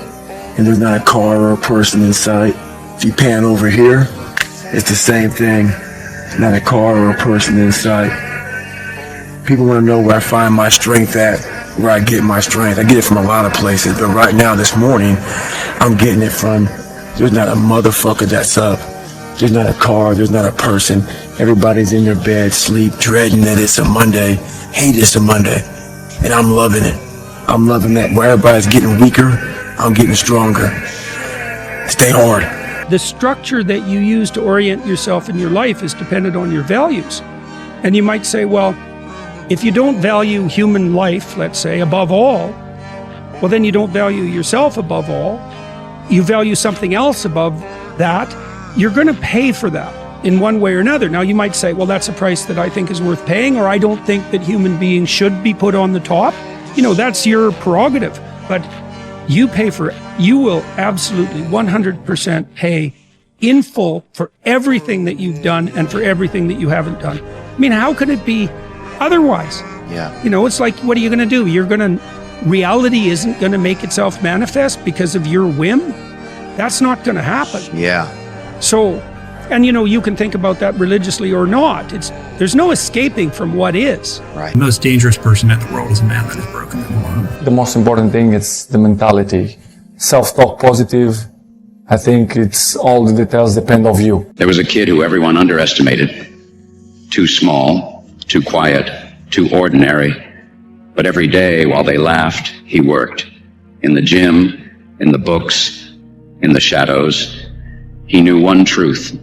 and there's not a car or a person in sight. If you pan over here, it's the same thing. Not a car or a person in sight. People want to know where I find my strength at, where I get my strength. I get it from a lot of places, but right now, this morning, I'm getting it from, there's not a motherfucker that's up. There's not a car, there's not a person. Everybody's in their bed, sleep, dreading that it's a Monday. Hate it's a Monday. And I'm loving it. I'm loving that. Where everybody's getting weaker, I'm getting stronger. Stay hard. The structure that you use to orient yourself in your life is dependent on your values. And you might say, well, if you don't value human life, let's say, above all, well, then you don't value yourself above all. You value something else above that. You're going to pay for that in one way or another. Now, you might say, well, that's a price that I think is worth paying, or I don't think that human beings should be put on the top. That's your prerogative. But you pay for it. You will absolutely 100% pay in full for everything that you've done and for everything that you haven't done. I mean, how could it be otherwise? Yeah. It's like, what are you going to do? You're going to reality isn't going to make itself manifest because of your whim, that's not going to happen. Yeah. So, and you know, you can think about that religiously or not. There's no escaping from what is. Right. The most dangerous person in the world is a man that is broken and alone. The most important thing is the mentality. Self-talk positive. I think it's all the details depend on you. There was a kid who everyone underestimated. Too small, too quiet, too ordinary. But every day while they laughed, he worked. In the gym, in the books, in the shadows. He knew one truth.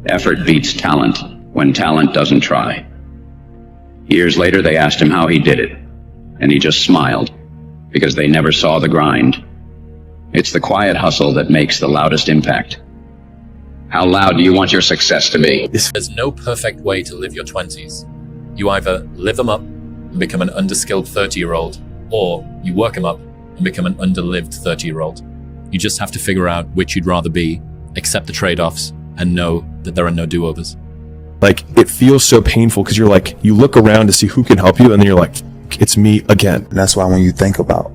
Effort beats talent when talent doesn't try. Years later, they asked him how he did it. And he just smiled because they never saw the grind. It's the quiet hustle that makes the loudest impact. How loud do you want your success to be? There's no perfect way to live your 20s. You either live them up and become an underskilled 30-year-old, or you work them up and become an underlived 30-year-old. You just have to figure out which you'd rather be, accept the trade-offs, and know that there are no do-overs. Like, it feels so painful because you're like, you look around to see who can help you, and then you're like, it's me again. And that's why when you think about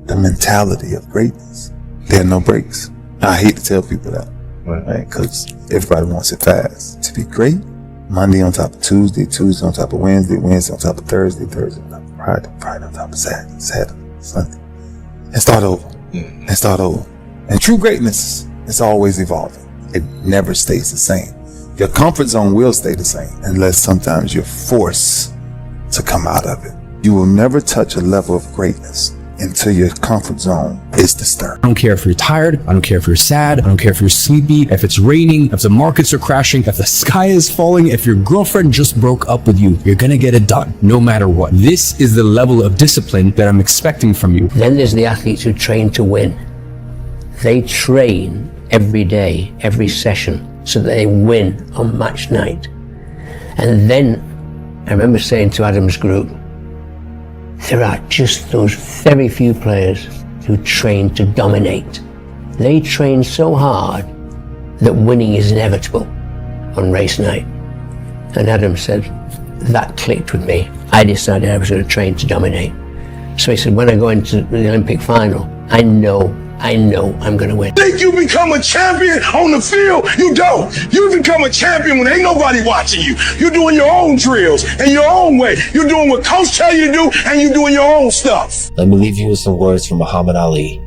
the mentality of greatness, there are no breaks. I hate to tell people that, right? Because everybody wants it fast. To be great, Monday on top of Tuesday, Tuesday on top of Wednesday, Wednesday on top of Thursday, Thursday on top of Friday, Friday on top of Saturday, Saturday, Sunday. And start over. And start over. And true greatness is always evolving. It never stays the same. Your comfort zone will stay the same unless sometimes you're forced to come out of it. You will never touch a level of greatness until your comfort zone is disturbed. I don't care if you're tired. I don't care if you're sad. I don't care if you're sleepy, if it's raining, if the markets are crashing, if the sky is falling, if your girlfriend just broke up with you. You're gonna get it done, no matter what. This is the level of discipline that I'm expecting from you. Then there's the athletes who train to win. They train every day, every session, so that they win on match night. And then, I remember saying to Adam's group, there are just those very few players who train to dominate. They train so hard that winning is inevitable on race night. And Adam said, that clicked with me. I decided I was going to train to dominate. So he said, when I go into the Olympic final, I know I'm going to win. Think you become a champion on the field? You don't. You become a champion when ain't nobody watching you. You're doing your own drills in your own way. You're doing what coach tell you to do, and you're doing your own stuff. Let me leave you with some words from Muhammad Ali.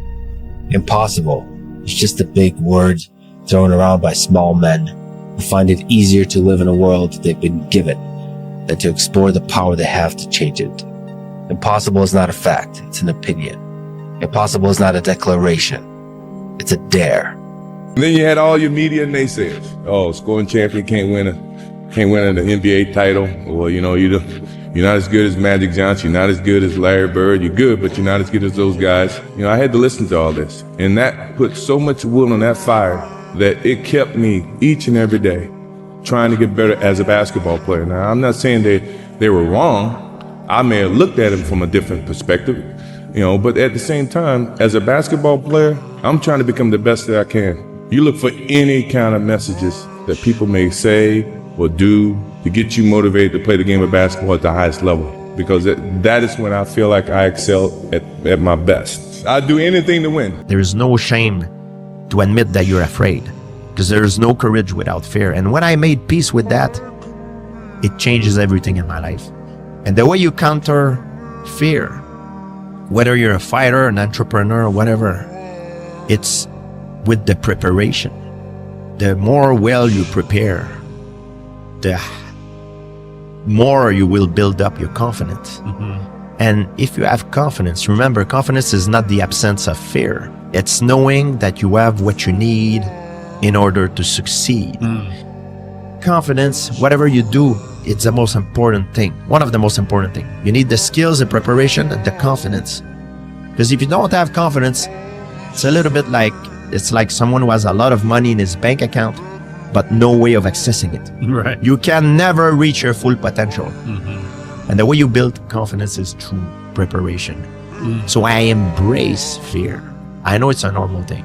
Impossible is just a big word thrown around by small men who find it easier to live in a world they've been given than to explore the power they have to change it. Impossible is not a fact, it's an opinion. Impossible is not a declaration, it's a dare. And then you had all your media naysayers. Oh, scoring champion can't win an NBA title. Well, you know, you're not as good as Magic Johnson. You're not as good as Larry Bird. You're good, but you're not as good as those guys. You know, I had to listen to all this. And that put so much wood on that fire that it kept me each and every day trying to get better as a basketball player. Now, I'm not saying they were wrong. I may have looked at them from a different perspective. You know, but at the same time, as a basketball player, I'm trying to become the best that I can. You look for any kind of messages that people may say or do to get you motivated to play the game of basketball at the highest level, because that is when I feel like I excel at my best. I'd do anything to win. There is no shame to admit that you're afraid, because there is no courage without fear. And when I made peace with that, it changes everything in my life. And the way you counter fear, whether you're a fighter, an entrepreneur, or whatever, it's with the preparation. The more well you prepare, the more you will build up your confidence. And if you have confidence, remember, confidence is not the absence of fear. It's knowing that you have what you need in order to succeed. Confidence, whatever you do, it's the most important thing. One of the most important things. You need the skills, the preparation, and the confidence. Because if you don't have confidence, it's a little bit like, it's like someone who has a lot of money in his bank account, but no way of accessing it. Right. You can never reach your full potential. And the way you build confidence is through preparation. So I embrace fear. I know it's a normal thing.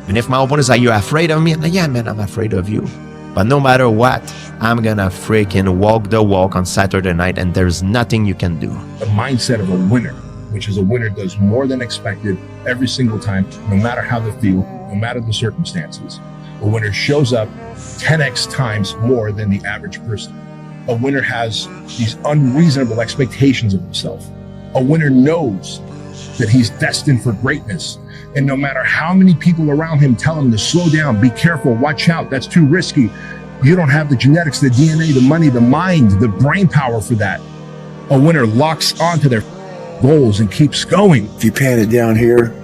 And if my opponent is like, you're afraid of me? I'm like, yeah, man, I'm afraid of you. But no matter what, I'm gonna freaking walk the walk on Saturday night, and there's nothing you can do. The mindset of a winner which is a winner does more than expected every single time, no matter how they feel, no matter the circumstances. A winner shows up 10x times more than the average person. A winner has these unreasonable expectations of himself. A winner knows that he's destined for greatness. And no matter how many people around him tell him to slow down, be careful, watch out, that's too risky, you don't have the genetics, the DNA, the money, the mind, the brain power for that. A winner locks onto their goals and keeps going. If you pan it down here,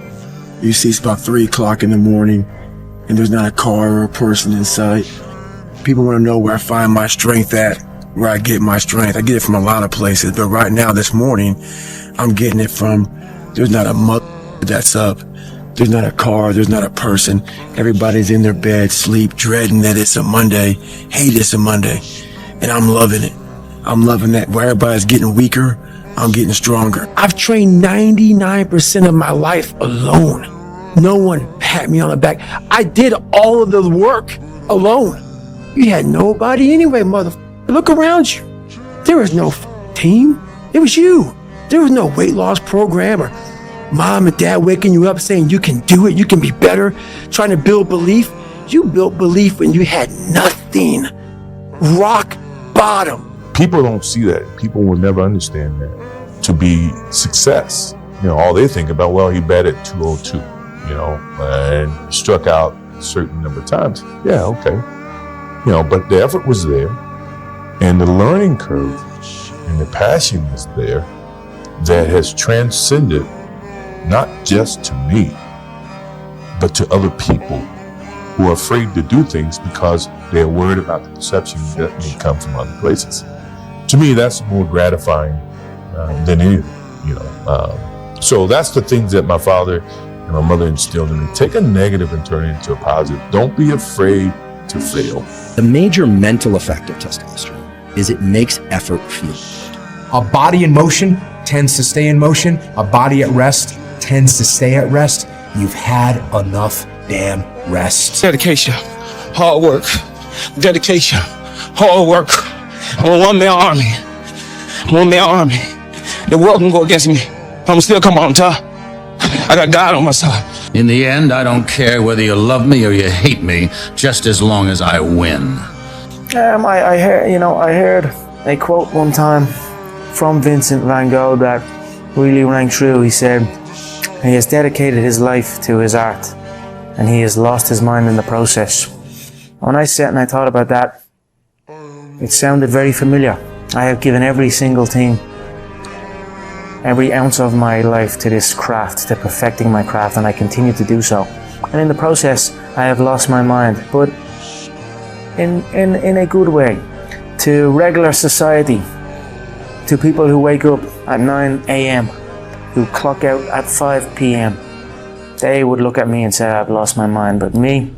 you see it's about 3 o'clock in the morning and there's not a car or a person in sight. People want to know where I find my strength at, where I get my strength. I get it from a lot of places, but right now this morning, I'm getting it from, there's not a mother that's up. There's not a car, there's not a person. Everybody's in their bed, sleep, dreading that it's a Monday, hate it's a Monday. And I'm loving it. I'm loving that. Where everybody's getting weaker, I'm getting stronger. I've trained 99% of my life alone. No one pat me on the back. I did all of the work alone. You had nobody anyway, motherfucker. Look around you. There was no team. It was you. There was no weight loss program or mom and dad waking you up saying you can do it, you can be better, trying to build belief. You built belief when you had nothing. Rock bottom. People don't see that. People will never understand that to be success. You know, all they think about, well, he batted 202, you know, and struck out a certain number of times. Yeah, okay. You know, but the effort was there and the learning curve and the passion was there that has transcended not just to me, but to other people who are afraid to do things because they're worried about the perception that may come from other places. To me, that's more gratifying than anything, you know. So that's the things that my father and my mother instilled in me. Take a negative and turn it into a positive. Don't be afraid to fail. The major mental effect of testosterone is it makes effort feel good. A body in motion tends to stay in motion. A body at rest tends to stay at rest. You've had enough damn rest. Dedication, hard work, dedication, hard work. I'm a one-man army. The world can go against me. I'm still come on top. I got God on my side. In the end, I don't care whether you love me or you hate me, just as long as I win. I heard a quote one time from Vincent van Gogh that really rang true. He said, he has dedicated his life to his art and he has lost his mind in the process. When I sat and I thought about that, it sounded very familiar. I have given every single thing, every ounce of my life to this craft, to perfecting my craft, and I continue to do so. And in the process, I have lost my mind, but in a good way, to regular society, to people who wake up at 9 a.m., who clock out at 5 p.m. They would look at me and say, I've lost my mind, but me,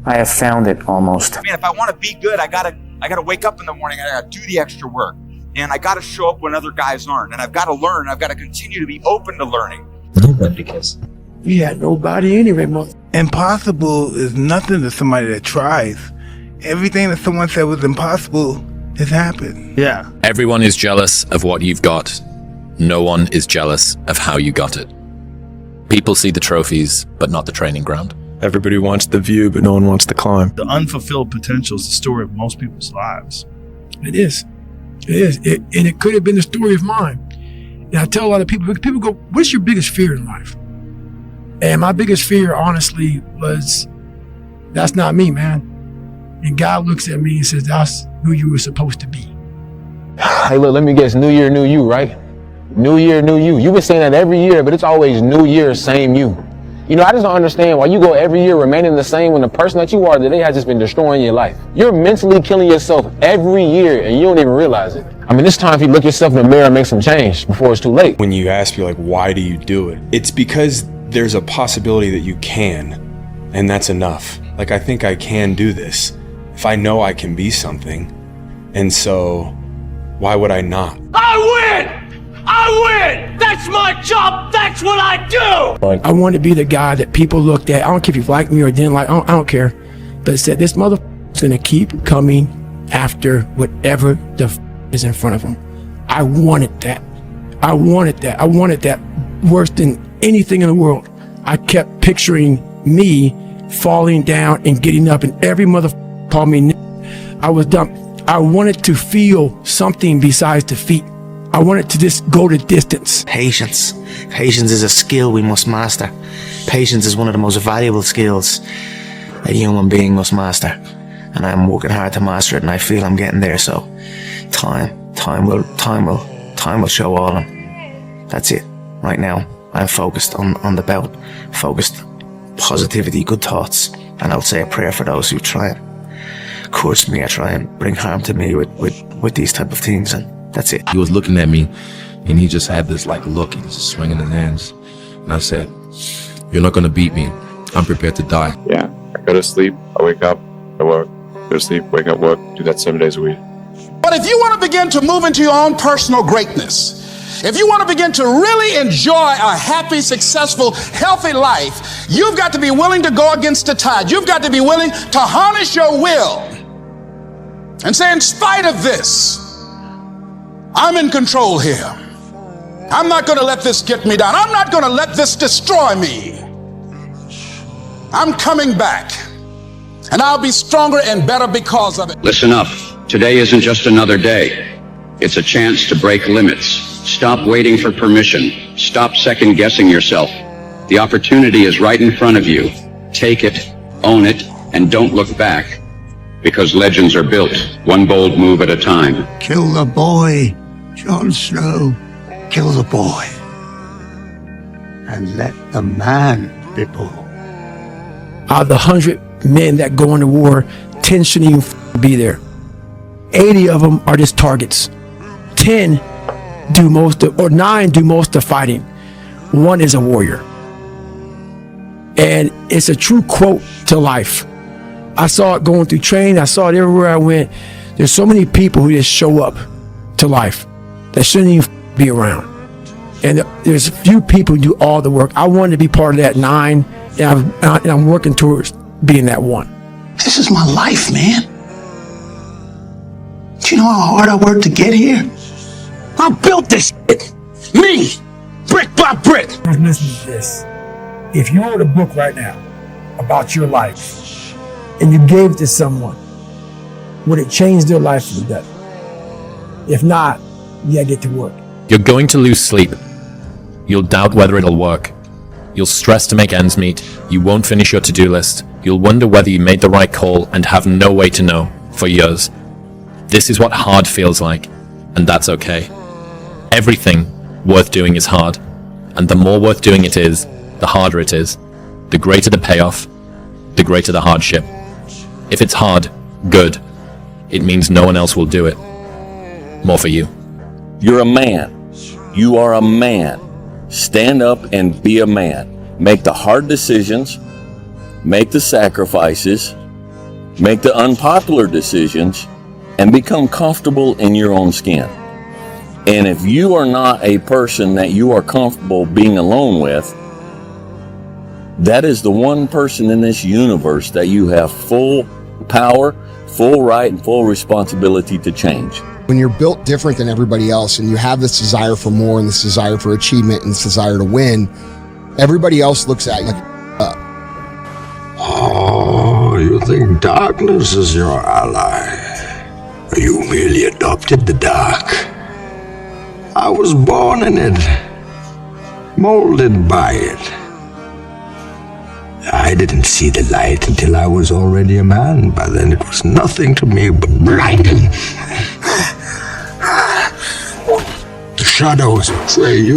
I have found it almost. Man, if I want to be good, I gotta wake up in the morning, I gotta do the extra work. And I gotta show up when other guys aren't. And I've gotta learn, I've gotta continue to be open to learning. Because you had nobody anyway, mother. Impossible is nothing to somebody that tries. Everything that someone said was impossible has happened. Yeah. Everyone is jealous of what you've got. No one is jealous of how you got it. People see the trophies, but not the training ground. Everybody wants the view, but no one wants the climb. The unfulfilled potential is the story of most people's lives. It is. It is. And it could have been the story of mine. And I tell a lot of people go, what's your biggest fear in life? And my biggest fear, honestly, was, that's not me, man. And God looks at me and says, that's who you were supposed to be. Hey, look, let me guess. New year, new you, right? New year, new you. You've been saying that every year, but it's always new year, same you. You know, I just don't understand why you go every year remaining the same when the person that you are today has just been destroying your life. You're mentally killing yourself every year and you don't even realize it. I mean, it's time for you to look yourself in the mirror and make some change before it's too late. When you ask me, like, why do you do it? It's because there's a possibility that you can, and that's enough. Like, I think I can do this if I know I can be something. And so, why would I not? I win! That's my job! That's what I do! I want to be the guy that people looked at. I don't care if you like me or didn't like, I don't care. But said, this motherfucker's gonna keep coming after whatever the is in front of him. I wanted that. I wanted that. I wanted that worse than anything in the world. I kept picturing me falling down and getting up, and every motherfucker called me. I was dumb. I wanted to feel something besides defeat. I wanted to just go the distance. Patience. Patience is a skill we must master. Patience is one of the most valuable skills a human being must master. And I'm working hard to master it, and I feel I'm getting there. So time will show all of them. That's it. Right now, I'm focused on the bout. Focused positivity, good thoughts. And I'll say a prayer for those who try and curse me or try and bring harm to me with these type of things. And that's it. He was looking at me, and he just had this like look. He was just swinging his hands. And I said, "You're not gonna beat me. I'm prepared to die." Yeah, I go to sleep, I wake up, I work, go to sleep, wake up, work, do that 7 days a week. But if you want to begin to move into your own personal greatness, if you want to begin to really enjoy a happy, successful, healthy life, you've got to be willing to go against the tide. You've got to be willing to harness your will and say, in spite of this, I'm in control here. I'm not going to let this get me down. I'm not going to let this destroy me. I'm coming back, and I'll be stronger and better because of it. Listen up. Today isn't just another day. It's a chance to break limits. Stop waiting for permission. Stop second-guessing yourself. The opportunity is right in front of you. Take it, own it, and don't look back. Because legends are built, one bold move at a time. Kill the boy, Jon Snow. Kill the boy. And let the man be born. Out of the 100 men that go into war, 10 shouldn't even be there. 80 of them are just targets. 10 do most of, or 9 do most of the fighting. 1 is a warrior. And it's a true quote to life. I saw it going through training. I saw it everywhere I went. There's so many people who just show up to life that shouldn't even be around. And there's a few people who do all the work. I wanted to be part of that 9, and I'm working towards being that 1. This is my life, man. Do you know how hard I worked to get here? I built this shit. Me, brick by brick. Listen to this. If you wrote a book right now about your life and you gave it to someone, would it change their life for the better? If not, you gotta get to work. You're going to lose sleep. You'll doubt whether it'll work. You'll stress to make ends meet. You won't finish your to-do list. You'll wonder whether you made the right call and have no way to know for years. This is what hard feels like, and that's okay. Everything worth doing is hard, and the more worth doing it is, the harder it is. The greater the payoff, the greater the hardship. If it's hard, good. It means no one else will do it. More for you. You're a man. You are a man. Stand up and be a man. Make the hard decisions. Make the sacrifices. Make the unpopular decisions. And become comfortable in your own skin. And if you are not a person that you are comfortable being alone with, that is the one person in this universe that you have full power, full right, and full responsibility to change. When you're built different than everybody else and you have this desire for more and this desire for achievement and this desire to win, everybody else looks at you like, Oh, you think darkness is your ally? You merely adopted the dark. I was born in it, molded by it. I didn't see the light until I was already a man. By then it was nothing to me but blinding. The shadows betray you.